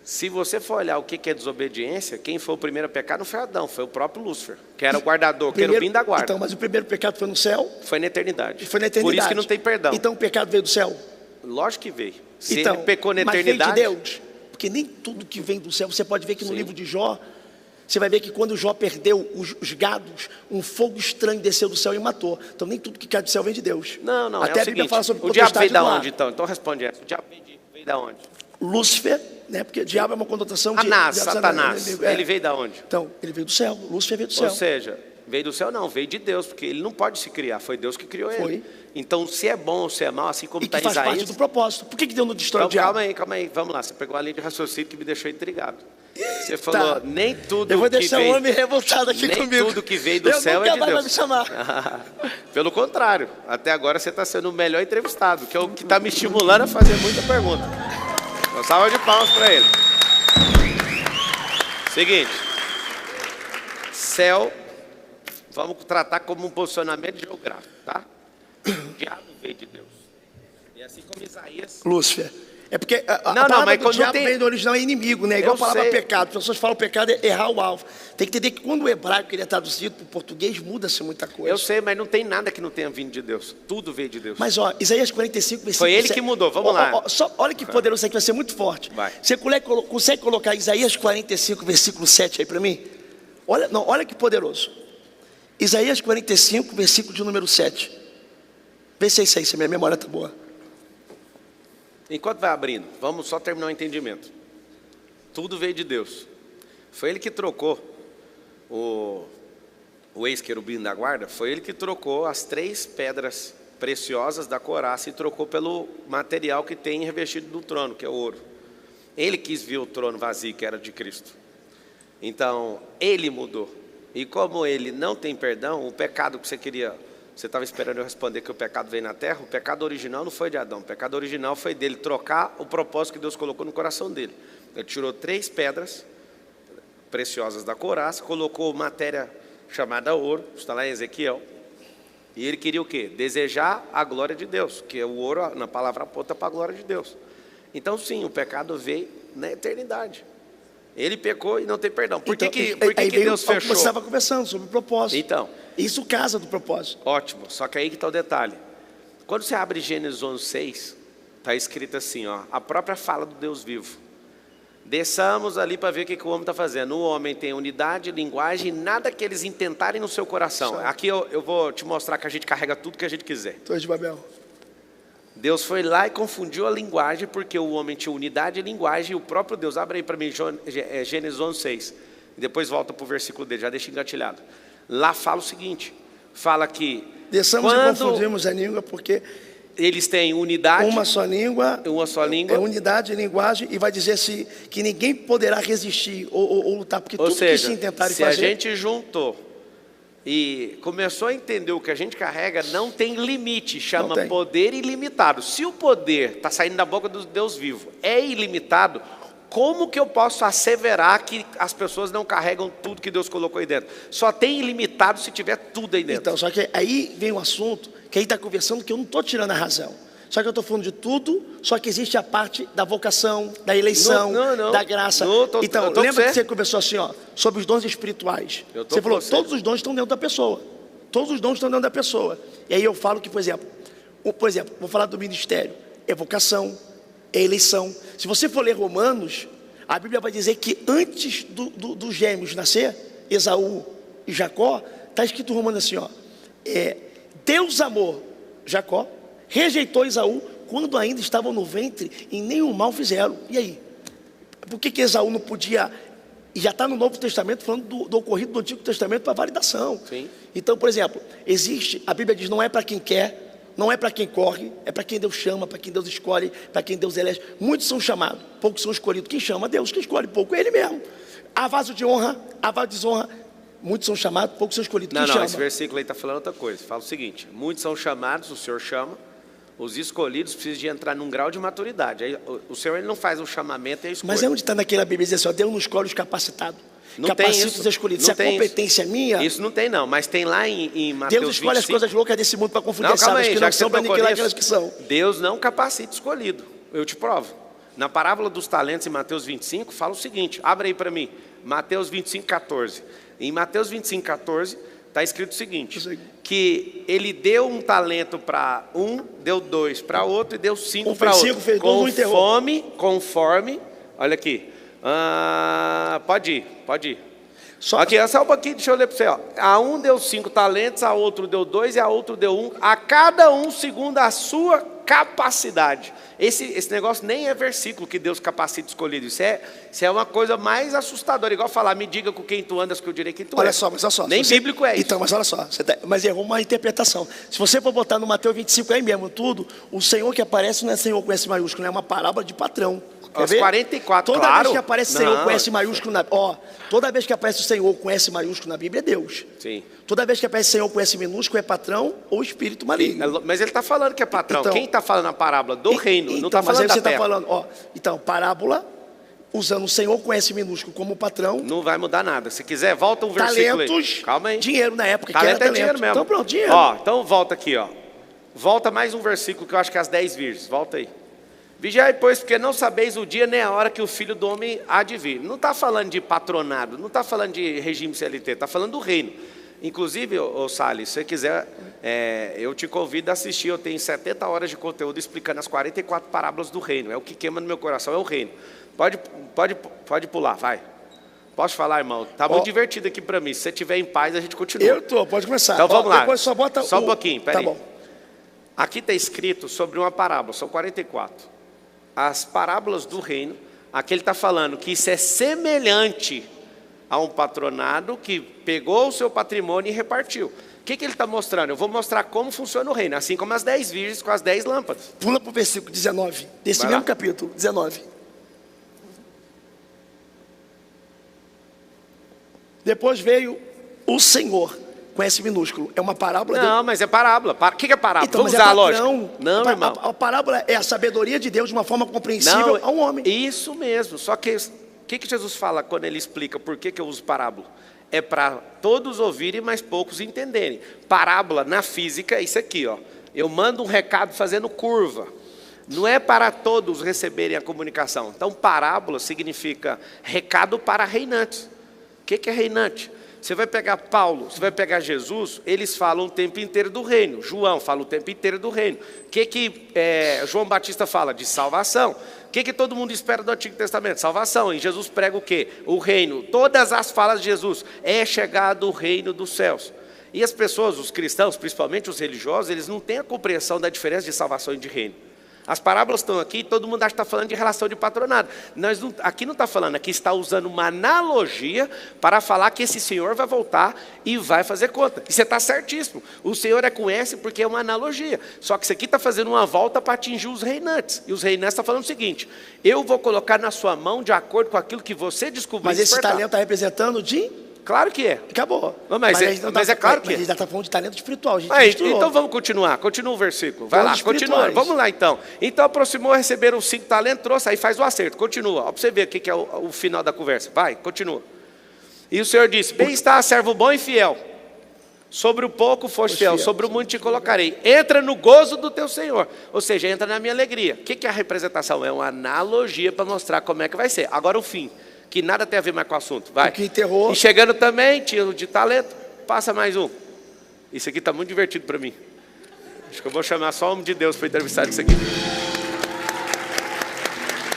Se você for olhar o que é desobediência, quem foi o primeiro pecado não foi Adão, foi o próprio Lúcifer, que era o guardador, querubim da guarda. Então, mas o primeiro pecado foi no céu? Foi na eternidade. Foi na eternidade. Por isso que não tem perdão. Então o pecado veio do céu? Lógico que veio. Se ele pecou na eternidade... Mas veio de Deus? Porque nem tudo que vem do céu, você pode ver que no livro de Jó, você vai ver que quando Jó perdeu os gados, um fogo estranho desceu do céu e matou. Então nem tudo que cai do céu vem de Deus. Não, até é o seguinte, fala sobre o diabo veio da onde então? Então responde essa. O diabo veio da onde? Lúcifer, né? Porque diabo é uma conotação de... Satanás. Ele veio da onde? Então, ele veio do céu, Lúcifer veio do céu. Ou seja, veio do céu não, veio de Deus, porque ele não pode se criar, foi Deus que criou ele. Então, se é bom ou se é mal, assim como está Isaías... faz parte do propósito. Por que Deus não destrói o diabo? Calma aí, vamos lá. Você pegou a linha de raciocínio que me deixou intrigado. Você falou, nem tudo eu vou que deixar veio... o homem revoltado aqui nem comigo. Nem tudo que veio do céu é de Deus. Vai me chamar. Pelo contrário, até agora você está sendo o melhor entrevistado, que é o que está me estimulando a fazer muita pergunta. Uma salva de palmas para ele. Seguinte, céu, vamos tratar como um posicionamento geográfico, tá? O diabo veio de Deus. E assim como Isaías... Lúcifer. É porque a palavra do diabo vem do original é inimigo, né? Igual a palavra pecado. As pessoas falam pecado é errar o alvo. Tem que entender que quando o hebraico ele é traduzido para o português, muda-se muita coisa. Eu sei, mas não tem nada que não tenha vindo de Deus. Tudo veio de Deus. Mas Isaías 45, versículo 7. Foi ele que mudou, vamos lá. Olha que poderoso, isso aqui vai ser muito forte. Vai. Você consegue colocar Isaías 45, versículo 7 aí para mim? Olha que poderoso. Isaías 45, versículo de número 7. Vê se é isso aí, se a minha memória está boa. Enquanto vai abrindo, vamos só terminar o entendimento. Tudo veio de Deus. Foi ele que trocou o ex-querubim da guarda, foi ele que trocou as 3 pedras preciosas da coraça e trocou pelo material que tem revestido no trono, que é o ouro. Ele quis ver o trono vazio, que era de Cristo. Então, ele mudou. E como ele não tem perdão, o pecado que você queria Você estava esperando eu responder que o pecado veio na terra? O pecado original não foi de Adão. O pecado original foi dele trocar o propósito que Deus colocou no coração dele. Ele tirou 3 pedras preciosas da couraça, colocou matéria chamada ouro, está lá em Ezequiel. E ele queria o quê? Desejar a glória de Deus, que o ouro na palavra aponta para a glória de Deus. Então sim, o pecado veio na eternidade. Ele pecou e não tem perdão. Por que Deus fechou? Você estava conversando sobre o propósito. Então, isso casa do propósito. Ótimo, só que aí que está o detalhe. Quando você abre Gênesis 11:6, está escrito assim, ó, a própria fala do Deus vivo. Desçamos ali para ver o que o homem está fazendo. O homem tem unidade, linguagem, nada que eles intentarem no seu coração. Aqui eu vou te mostrar que a gente carrega tudo que a gente quiser. Torre de Babel. Deus foi lá e confundiu a linguagem, porque o homem tinha unidade e linguagem, e o próprio Deus, abre aí para mim, Gênesis 11:6, e depois volta para o versículo dele, já deixa engatilhado. Lá fala o seguinte, fala que desçamos e confundimos a língua, porque eles têm unidade, uma só língua, é unidade e linguagem, e vai dizer assim, que ninguém poderá resistir ou lutar, porque ou tudo seja, que se intentarem se fazer... a gente juntou e começou a entender o que a gente carrega, não tem limite, chama poder ilimitado. Se o poder está saindo da boca do Deus vivo, é ilimitado, como que eu posso asseverar que as pessoas não carregam tudo que Deus colocou aí dentro? Só tem ilimitado se tiver tudo aí dentro. Então, só que aí vem um assunto que aí está conversando que eu não estou tirando a razão. Só que eu estou falando de tudo, só que existe a parte da vocação, da eleição, da graça. Então, lembra que você conversou assim, ó, sobre os dons espirituais. Você falou, todos os dons estão dentro da pessoa. Todos os dons estão dentro da pessoa. E aí eu falo que, por exemplo, vou falar do ministério. É vocação, é eleição. Se você for ler Romanos, a Bíblia vai dizer que antes dos gêmeos nascer, Esaú e Jacó, está escrito em Romanos assim, ó, Deus amou Jacó, rejeitou Esaú quando ainda estavam no ventre e nenhum mal fizeram. E aí? Por que Esaú não podia... E já está no Novo Testamento falando do ocorrido do Antigo Testamento para validação. Sim. Então, por exemplo, a Bíblia diz, não é para quem quer, não é para quem corre, é para quem Deus chama, para quem Deus escolhe, para quem Deus elege. Muitos são chamados, poucos são escolhidos. Quem chama? Deus. Quem escolhe pouco é Ele mesmo. Há vaso de honra, há vaso de desonra. Muitos são chamados, poucos são escolhidos. Quem chama? Esse versículo aí está falando outra coisa. Fala o seguinte, muitos são chamados, o Senhor chama, os escolhidos precisam de entrar num grau de maturidade. Aí, o Senhor ele não faz o chamamento e a escolha. Mas é onde está naquela Bíblia, diz assim, ó, Deus não escolhe os capacitados. Não capacita tem os escolhidos. Se a competência é minha... Isso não tem não, mas tem lá em Mateus 25... Deus escolhe as coisas loucas desse mundo para confundir as sábias que não são, para aniquilar aquelas que são. Deus não capacita escolhido, eu te provo. Na parábola dos talentos em Mateus 25, fala o seguinte, abre aí para mim, Mateus 25:14. Em Mateus 25:14, está escrito o seguinte, que ele deu um talento para um, deu 2 para outro e deu 5 para outro. Conforme, olha aqui, pode ir. Aqui, só um pouquinho, deixa eu ler para você. Ó. A um deu 5 talentos, a outro deu 2 e a outro deu 1, a cada um segundo a sua capacidade. Esse negócio nem é versículo que Deus capacita escolhido. Isso é uma coisa mais assustadora. Igual falar, me diga com quem tu andas que eu direi quem tu olha és. Só, mas olha só. Nem bíblico é isso. Então, mas olha só, mas errou uma interpretação. Se você for botar no Mateus 25 aí mesmo, tudo, o Senhor que aparece não é Senhor com S maiúsculo, é uma parábola de patrão. Os 44, toda claro. Vez que aparece o Senhor com S maiúsculo toda vez que aparece o Senhor com S maiúsculo na Bíblia é Deus. Sim. Toda vez que aparece o Senhor com S minúsculo é patrão ou espírito maligno. Mas ele está falando que é patrão. Então, quem está falando a parábola do reino? Então, não está falando mas aí da você terra. Está falando, então, parábola, usando o Senhor com S minúsculo como patrão. Não vai mudar nada. Se quiser, volta um versículo talentos, aí. Calma aí. Dinheiro na época. Talento que era é dinheiro mesmo. Então pronto, dinheiro. Então volta aqui, Volta mais um versículo que eu acho que é as 10 virgens. Volta aí. Vigiai, pois, porque não sabeis o dia nem a hora que o Filho do Homem há de vir. Não está falando de patronado, não está falando de regime CLT, está falando do reino. Inclusive, Salles, se você quiser, eu te convido a assistir. Eu tenho 70 horas de conteúdo explicando as 44 parábolas do reino. É o que queima no meu coração, é o reino. Pode pular, vai. Posso falar, irmão? Tá muito divertido aqui para mim. Se você estiver em paz, a gente continua. Eu tô, pode começar. Então vamos lá. Depois só bota um pouquinho, peraí. Tá bom. Aqui está escrito sobre uma parábola, são 44. As parábolas do reino, aqui ele está falando que isso é semelhante a um patronado que pegou o seu patrimônio e repartiu. O que ele está mostrando? Eu vou mostrar como funciona o reino, assim como as 10 virgens com as 10 lâmpadas. Pula para o versículo 19, desse mesmo capítulo, 19. Depois veio o Senhor com S minúsculo. É uma parábola. Não, mas é parábola. O que é parábola? Então, Vamos mas usar a padrão. lógica. Não, irmão. A parábola é a sabedoria de Deus de uma forma compreensível ao homem. Isso mesmo. Só que o que Jesus fala quando ele explica por que eu uso parábola? É para todos ouvirem, mas poucos entenderem. Parábola na física é isso aqui, ó. Eu mando um recado fazendo curva. Não é para todos receberem a comunicação. Então, parábola significa recado para reinantes. O que é reinante? Você vai pegar Paulo, você vai pegar Jesus, eles falam o tempo inteiro do reino. João fala o tempo inteiro do reino. O que João Batista fala? De salvação. O que todo mundo espera do Antigo Testamento? Salvação. E Jesus prega o quê? O reino. Todas as falas de Jesus é chegado o reino dos céus. E as pessoas, os cristãos, principalmente os religiosos, eles não têm a compreensão da diferença de salvação e de reino. As parábolas estão aqui, todo mundo acha que está falando de relação de patronato. Aqui não está falando, aqui está usando uma analogia para falar que esse Senhor vai voltar e vai fazer conta. E você está certíssimo. O Senhor é com S porque é uma analogia. Só que isso aqui está fazendo uma volta para atingir os reinantes. E os reinantes estão falando o seguinte: eu vou colocar na sua mão de acordo com aquilo que você descobriu. Mas esse talento está representando de... Claro que é. Acabou. Mas é claro que é. A gente já está falando de talento espiritual. Então vamos continuar. Continua o versículo. Vai lá, continua. Vamos lá então. Então aproximou, receberam 5 talentos, trouxe, aí faz o acerto. Continua. Ó, para você ver o que é o final da conversa. Vai, continua. E o Senhor disse: bem está, servo bom e fiel. Sobre o pouco foste fiel, sobre o muito te colocarei. Entra no gozo do teu Senhor. Ou seja, entra na minha alegria. O que é a representação? É uma analogia para mostrar como é que vai ser. Agora o fim, que nada tem a ver mais com o assunto. Vai. Que enterrou. E chegando também, tiro de talento, passa mais um. Isso aqui está muito divertido para mim. Acho que eu vou chamar só o homem de Deus para entrevistar isso aqui.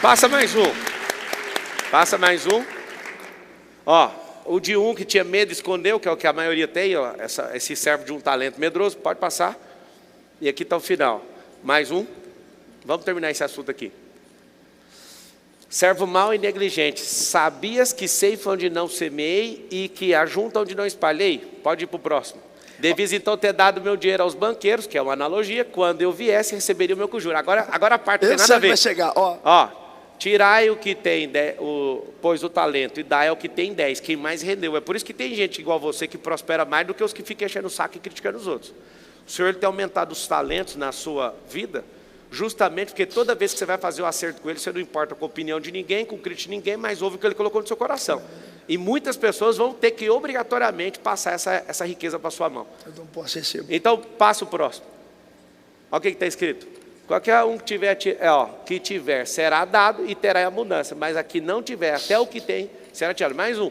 Passa mais um. Passa mais um. Ó, o de um que tinha medo escondeu, que é o que a maioria tem, ó, esse servo de um talento medroso, pode passar. E aqui está o final. Mais um. Vamos terminar esse assunto aqui. Servo mau e negligente, sabias que ceifam onde não semeei e que ajuntam onde não espalhei? Pode ir para o próximo. Devias então ter dado meu dinheiro aos banqueiros, que é uma analogia, quando eu viesse receberia o meu conjuro. Agora a parte não tem nada a ver. Vai chegar, ó, tirai o que tem, pois o talento, e dai ao que tem 10, quem mais rendeu. É por isso que tem gente igual você que prospera mais do que os que ficam enchendo o saco e criticando os outros. O Senhor tem aumentado os talentos na sua vida, justamente porque toda vez que você vai fazer o acerto com ele, você não importa com a opinião de ninguém, com crítica de ninguém, mas ouve o que ele colocou no seu coração. E muitas pessoas vão ter que obrigatoriamente passar essa riqueza para a sua mão. Eu não posso receber. Então, passa o próximo. Olha o que está escrito. Qualquer um que tiver será dado e terá abundância, mas a que não tiver, até o que tem, será tirado. Mais um.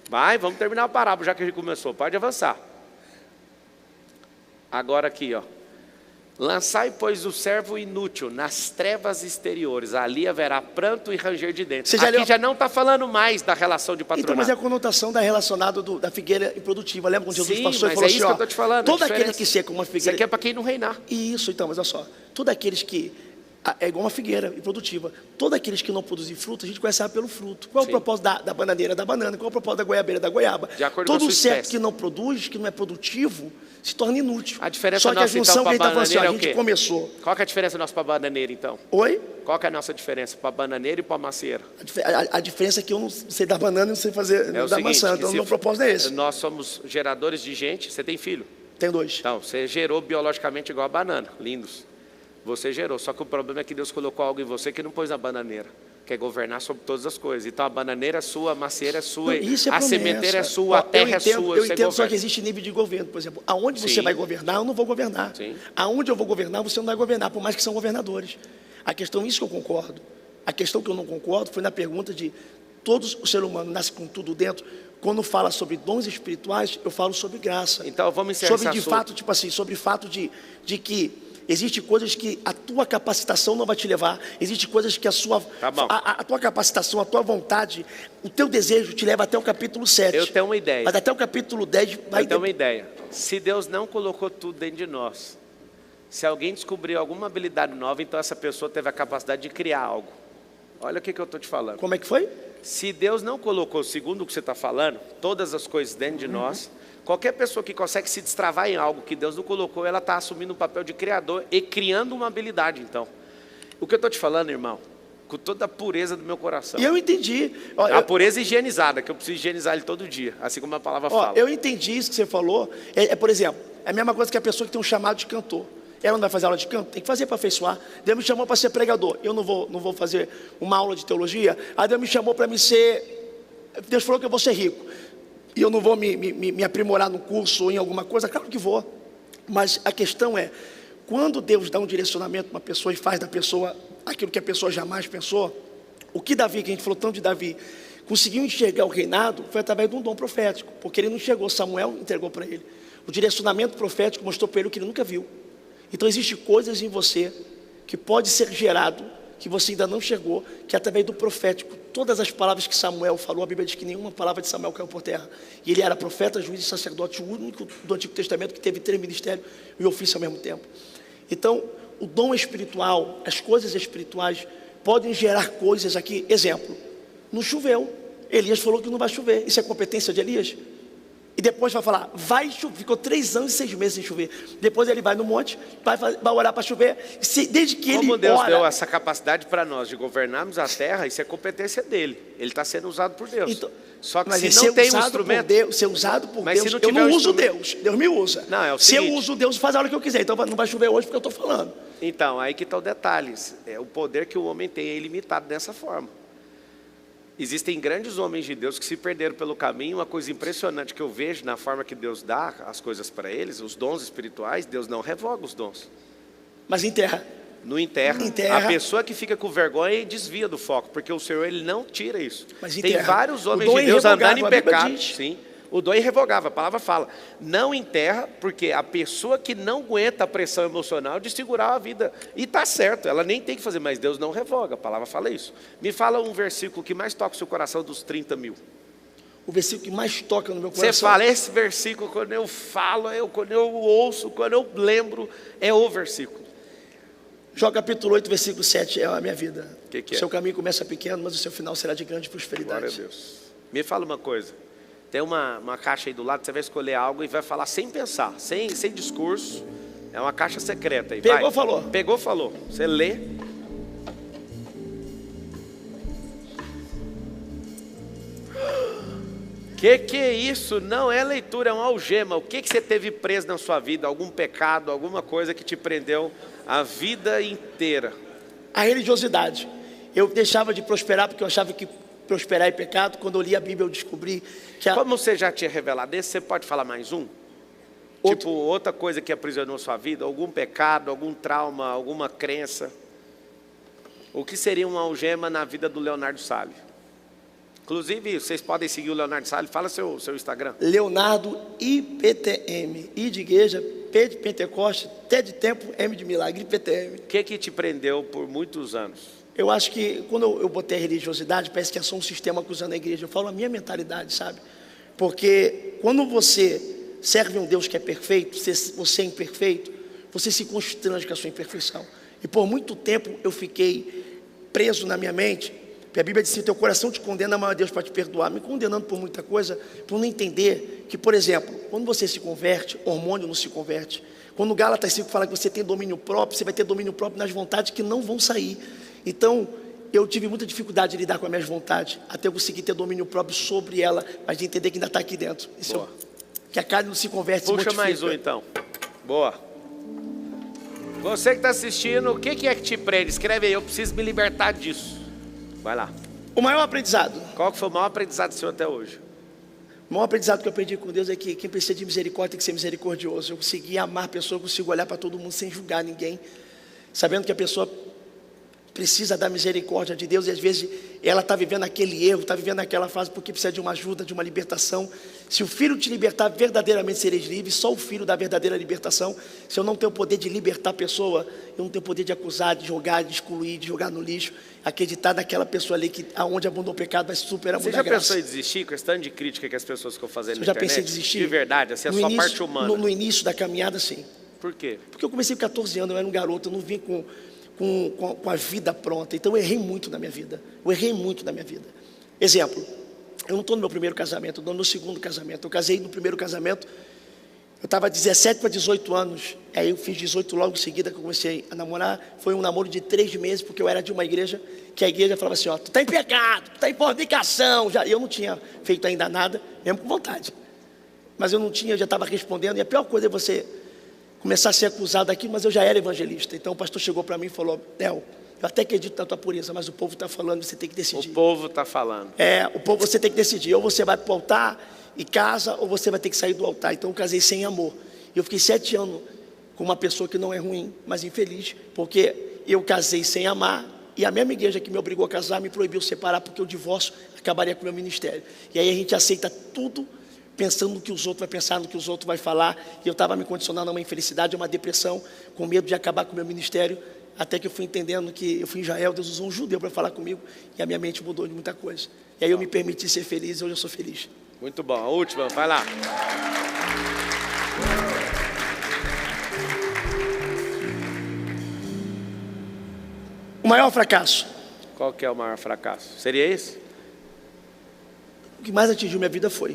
Vai, vamos terminar a parábola, já que a gente começou. Pode avançar. Agora aqui, ó. Lançai, pois, o servo inútil nas trevas exteriores, ali haverá pranto e ranger de dentes. Aqui já não está falando mais da relação de patronato. Então, mas é a conotação da relacionada da figueira improdutiva. Lembra quando Jesus passou e falou assim, isso que eu estou te falando. Todo aquele que seca uma figueira... Isso aqui é para quem não reinar. Isso, então, mas olha só. Todos aqueles que... É igual uma figueira improdutiva. Todos aqueles que não produzem fruto, a gente conhece pelo fruto. Qual é o propósito da bananeira da banana? Qual é o propósito da goiabeira da goiaba? De acordo com a todo sua certo espécie. que não produz, que não é produtivo, se torna inútil. A diferença só que nossa, a junção então, que ele está falando assim, é a gente começou. Qual que é a diferença nossa para a bananeira, então? Oi? Qual que é a nossa diferença para a bananeira e para a macieira? A diferença é que eu não sei dar banana e não sei fazer da maçã. Então, o meu propósito é esse. Nós somos geradores de gente. Você tem filho? Tenho 2. Então, você gerou biologicamente igual a banana. Lindos. Você gerou. Só que o problema é que Deus colocou algo em você que não pôs na bananeira. Que é governar sobre todas as coisas. Então, a bananeira é sua, a macieira é sua, a sementeira é sua, a terra é sua. Eu entendo, só que existe nível de governo. Por exemplo, aonde você vai governar, eu não vou governar. Sim. Aonde eu vou governar, você não vai governar, por mais que são governadores. A questão, isso que eu concordo. A questão que eu não concordo foi na pergunta de todos o ser humano nasce com tudo dentro. Quando fala sobre dons espirituais, eu falo sobre graça. Então, vamos encerrar sobre de fato, tipo assim, sobre o fato de que existem coisas que a tua capacitação não vai te levar. Existem coisas que a tua capacitação, a tua vontade, o teu desejo te leva até o capítulo 7. Eu tenho uma ideia. Mas até o capítulo 10 vai... Eu tenho uma ideia. Se Deus não colocou tudo dentro de nós, se alguém descobriu alguma habilidade nova, então essa pessoa teve a capacidade de criar algo. Olha o que eu estou te falando. Como é que foi? Se Deus não colocou, segundo o que você está falando, todas as coisas dentro de nós, qualquer pessoa que consegue se destravar em algo que Deus não colocou, ela está assumindo o papel de criador e criando uma habilidade, então. O que eu estou te falando, irmão, com toda a pureza do meu coração. E eu entendi. Ó, A pureza higienizada, que eu preciso higienizar ele todo dia, assim como a palavra fala. eu entendi isso que você falou. Por exemplo, é a mesma coisa que a pessoa que tem um chamado de cantor. Ela não vai fazer aula de canto? Tem que fazer para afeiçoar. Deus me chamou para ser pregador. Eu não vou fazer uma aula de teologia. Aí Deus me chamou para me ser... Deus falou que eu vou ser rico. E eu não vou me aprimorar no curso ou em alguma coisa? Claro que vou. Mas a questão é, quando Deus dá um direcionamento para uma pessoa e faz da pessoa aquilo que a pessoa jamais pensou, o que Davi, que a gente falou tanto de Davi, conseguiu enxergar o reinado, foi através de um dom profético, porque ele não enxergou, Samuel entregou para ele. O direcionamento profético mostrou para ele o que ele nunca viu. Então existem coisas em você que pode ser gerado, que você ainda não chegou, que é através do profético. Todas as palavras que Samuel falou, a Bíblia diz que nenhuma palavra de Samuel caiu por terra. E ele era profeta, juiz e sacerdote, o único do Antigo Testamento que teve 3 ministérios e ofício ao mesmo tempo. Então, o dom espiritual, as coisas espirituais podem gerar coisas aqui. Exemplo, não choveu. Elias falou que não vai chover. Isso é competência de Elias? E depois vai falar, vai chover. Ficou 3 anos e 6 meses sem chover. Depois ele vai no monte, vai orar para chover. Desde que Como ele Deus ora, deu essa capacidade para nós de governarmos a terra, isso é competência dele. Ele está sendo usado por Deus. Então, Só que mas se ser não tem um usado instrumento... por Deus, ser usado por Mas se Deus, não eu tiver não um uso instrumento- Deus, Deus me usa. Não, é o se eu seguinte. uso Deus, faz a hora que eu quiser. Então não vai chover hoje porque eu estou falando. Então, aí que está o detalhe. O poder que o homem tem é ilimitado dessa forma. Existem grandes homens de Deus que se perderam pelo caminho. Uma coisa impressionante que eu vejo na forma que Deus dá as coisas para eles, os dons espirituais, Deus não revoga os dons. Mas em terra. Não enterra. Enterra. A pessoa que fica com vergonha e desvia do foco, porque o Senhor ele não tira isso. Mas Tem enterra. vários O homens dom de é Deus andando em irrevogável, a Bíblia pecado. diz. Sim. O dom é irrevogável, a palavra fala. Não enterra, porque a pessoa que não aguenta a pressão emocional de segurar a vida. E está certo, ela nem tem que fazer, mas Deus não revoga, a palavra fala isso. Me fala um versículo que mais toca o seu coração dos 30 mil. O versículo que mais toca no meu Você coração. fala, esse versículo, quando eu falo, quando eu ouço, quando eu lembro, é o versículo. Jó capítulo 8, versículo 7 é a minha vida. Que é? O seu caminho começa pequeno, mas o seu final será de grande Glória a prosperidade. Deus. Me fala uma coisa. Tem uma caixa aí do lado, você vai escolher algo e vai falar sem pensar, sem discurso. É uma caixa secreta aí. Pegou, vai. falou. Pegou, falou. Você lê. Que é isso? Não é leitura, é uma algema. O que você teve preso na sua vida? Algum pecado, alguma coisa que te prendeu a vida inteira? A religiosidade. Eu deixava de prosperar porque eu achava que prosperar é pecado. Quando eu li a Bíblia eu descobri que Como você já tinha revelado esse, você pode falar mais um? Tipo, outra coisa que aprisionou sua vida? Algum pecado, algum trauma, alguma crença? O que seria uma algema na vida do Leonardo Salles? Inclusive, vocês podem seguir o Leonardo Salles. Fala seu Instagram. Leonardo IPTM. I de igreja, P de Pentecoste, T de tempo, M de milagre, IPTM. O que te prendeu por muitos anos? Eu acho que quando eu botei a religiosidade, parece que é só um sistema acusando a igreja. Eu falo a minha mentalidade, sabe? Porque quando você serve um Deus que é perfeito, você é imperfeito, você se constrange com a sua imperfeição. E por muito tempo eu fiquei preso na minha mente, porque a Bíblia diz assim, teu coração te condena, mas Deus para te perdoar, me condenando por muita coisa, por não entender que, por exemplo, quando você se converte, hormônio não se converte. Quando o Gálatas 5 fala que você tem domínio próprio, você vai ter domínio próprio nas vontades que não vão sair. Então, eu tive muita dificuldade de lidar com as minhas vontades, até eu conseguir ter domínio próprio sobre ela, mas de entender que ainda está aqui dentro. Isso que a carne não se converte, se Puxa mortifica. mais um então. Boa. Você que está assistindo, o que é que te prende? Escreve aí, eu preciso me libertar disso. Vai lá. O maior aprendizado. Qual que foi o maior aprendizado seu até hoje? O maior aprendizado que eu aprendi com Deus é que quem precisa de misericórdia tem que ser misericordioso. Eu consegui amar a pessoa, eu consigo olhar para todo mundo sem julgar ninguém, sabendo que a pessoa precisa da misericórdia de Deus, e às vezes ela está vivendo aquele erro, está vivendo aquela fase porque precisa de uma ajuda, de uma libertação. Se o Filho te libertar, verdadeiramente sereis livres. Só o Filho dá a verdadeira libertação. Se eu não tenho o poder de libertar a pessoa, eu não tenho o poder de acusar, de jogar, de excluir, de jogar no lixo, acreditar naquela pessoa ali que aonde abundou o pecado vai superar Você muita já graça. pensou em desistir com esse tanto de crítica que as pessoas ficam fazendo Eu na já internet? pensei em desistir. De verdade, assim, a No sua início- parte humana. No início da caminhada, sim. Por quê? Porque eu comecei com 14 anos, eu era um garoto, eu não vim com a vida pronta. Então eu errei muito na minha vida. Exemplo, eu não estou no meu primeiro casamento, eu estou no meu segundo casamento. Eu casei no primeiro casamento, Eu estava 17 para 18 anos, aí eu fiz 18 logo em seguida que eu comecei a namorar. Foi um namoro de 3 meses, porque eu era de uma igreja, que a igreja falava assim, ó, tu está em pecado, tu está em fornicação. Eu não tinha feito ainda nada, mesmo com vontade. Mas eu não tinha, eu já estava respondendo, e a pior coisa é você começar a ser acusado daquilo, mas eu já era evangelista. Então o pastor chegou para mim e falou, Theo, eu até acredito na tua pureza, mas o povo está falando, você tem que decidir. O povo está falando. O povo, você tem que decidir, ou você vai para o altar e casa, ou você vai ter que sair do altar. Então eu casei sem amor. E eu fiquei 7 anos com uma pessoa que não é ruim, mas infeliz, porque eu casei sem amar, e a mesma igreja que me obrigou a casar me proibiu separar, porque o divórcio acabaria com o meu ministério. E aí a gente aceita tudo, pensando no que os outros vão pensar, no que os outros vão falar, e eu estava me condicionando a uma infelicidade, a uma depressão, com medo de acabar com o meu ministério, até que eu fui entendendo que eu fui em Israel, Deus usou um judeu para falar comigo, e a minha mente mudou de muita coisa. E aí eu me permiti ser feliz, e hoje eu sou feliz. Muito bom. A última, vai lá. O maior fracasso. Qual que é o maior fracasso? Seria esse? O que mais atingiu minha vida foi.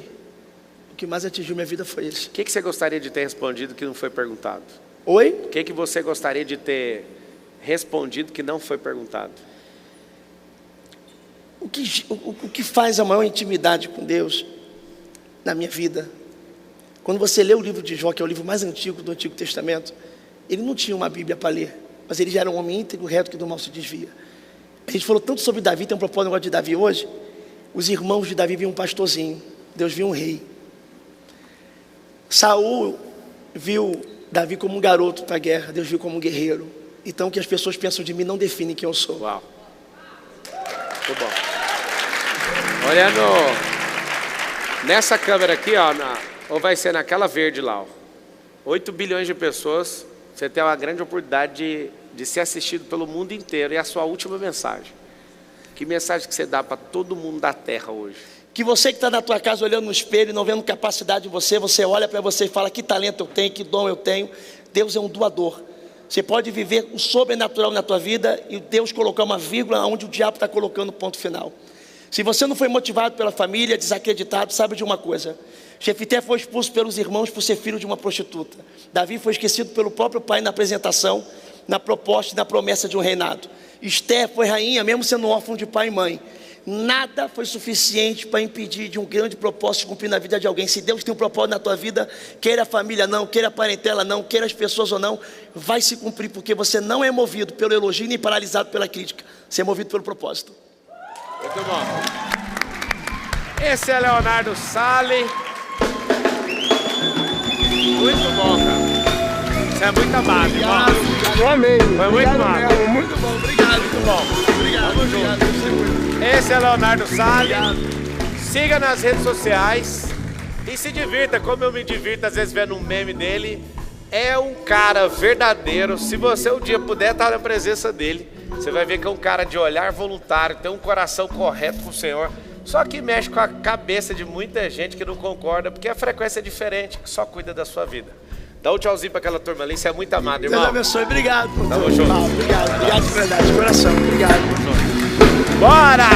O que mais atingiu minha vida foi esse. O que você gostaria de ter respondido que não foi perguntado? Oi? O que você gostaria de ter respondido que não foi perguntado? O que faz a maior intimidade com Deus na minha vida? Quando você lê o livro de Jó, que é o livro mais antigo do Antigo Testamento, ele não tinha uma Bíblia para ler, mas ele já era um homem íntegro, reto, que do mal se desvia. A gente falou tanto sobre Davi, tem um propósito negócio de Davi hoje. Os irmãos de Davi viam um pastorzinho, Deus viu um rei. Saul viu Davi como um garoto para a guerra, Deus viu como um guerreiro. Então o que as pessoas pensam de mim não define quem eu sou. Uau. Muito bom. Olhando nessa câmera aqui, ó, ou vai ser naquela verde lá, ó, 8 bilhões de pessoas, você tem uma grande oportunidade de ser assistido pelo mundo inteiro. E a sua última mensagem. Que mensagem que você dá para todo mundo da terra hoje? Que você que está na tua casa olhando no espelho e não vendo capacidade em você, você olha para você e fala, que talento eu tenho, que dom eu tenho. Deus é um doador. Você pode viver o sobrenatural na tua vida e Deus colocar uma vírgula onde o diabo está colocando o ponto final. Se você não foi motivado pela família, desacreditado, sabe de uma coisa. Jefité foi expulso pelos irmãos por ser filho de uma prostituta. Davi foi esquecido pelo próprio pai na apresentação, na proposta e na promessa de um reinado. Esther foi rainha, mesmo sendo órfã de pai e mãe. Nada foi suficiente para impedir de um grande propósito se cumprir na vida de alguém. Se Deus tem um propósito na tua vida, queira a família não, queira a parentela não, queira as pessoas ou não, vai se cumprir, porque você não é movido pelo elogio nem paralisado pela crítica. Você é movido pelo propósito. Muito bom. Esse é Leonardo Sale. Muito bom, cara. Isso é muito amado, irmão. Eu amei. Foi muito amado. Muito bom, obrigado. Muito bom. Obrigado, Tamo junto. Esse é Leonardo Sale. Siga nas redes sociais e se divirta, como eu me divirto às vezes vendo um meme dele. É um cara verdadeiro. Se você um dia puder estar na presença dele, você vai ver que é um cara de olhar voluntário, tem um coração correto com o Senhor. Só que mexe com a cabeça de muita gente que não concorda, porque a frequência é diferente, que só cuida da sua vida. Dá um tchauzinho para aquela turma ali, isso é muito amado, irmão. Deus abençoe, obrigado. Tamo junto. Obrigado de verdade, de coração, obrigado. Bora!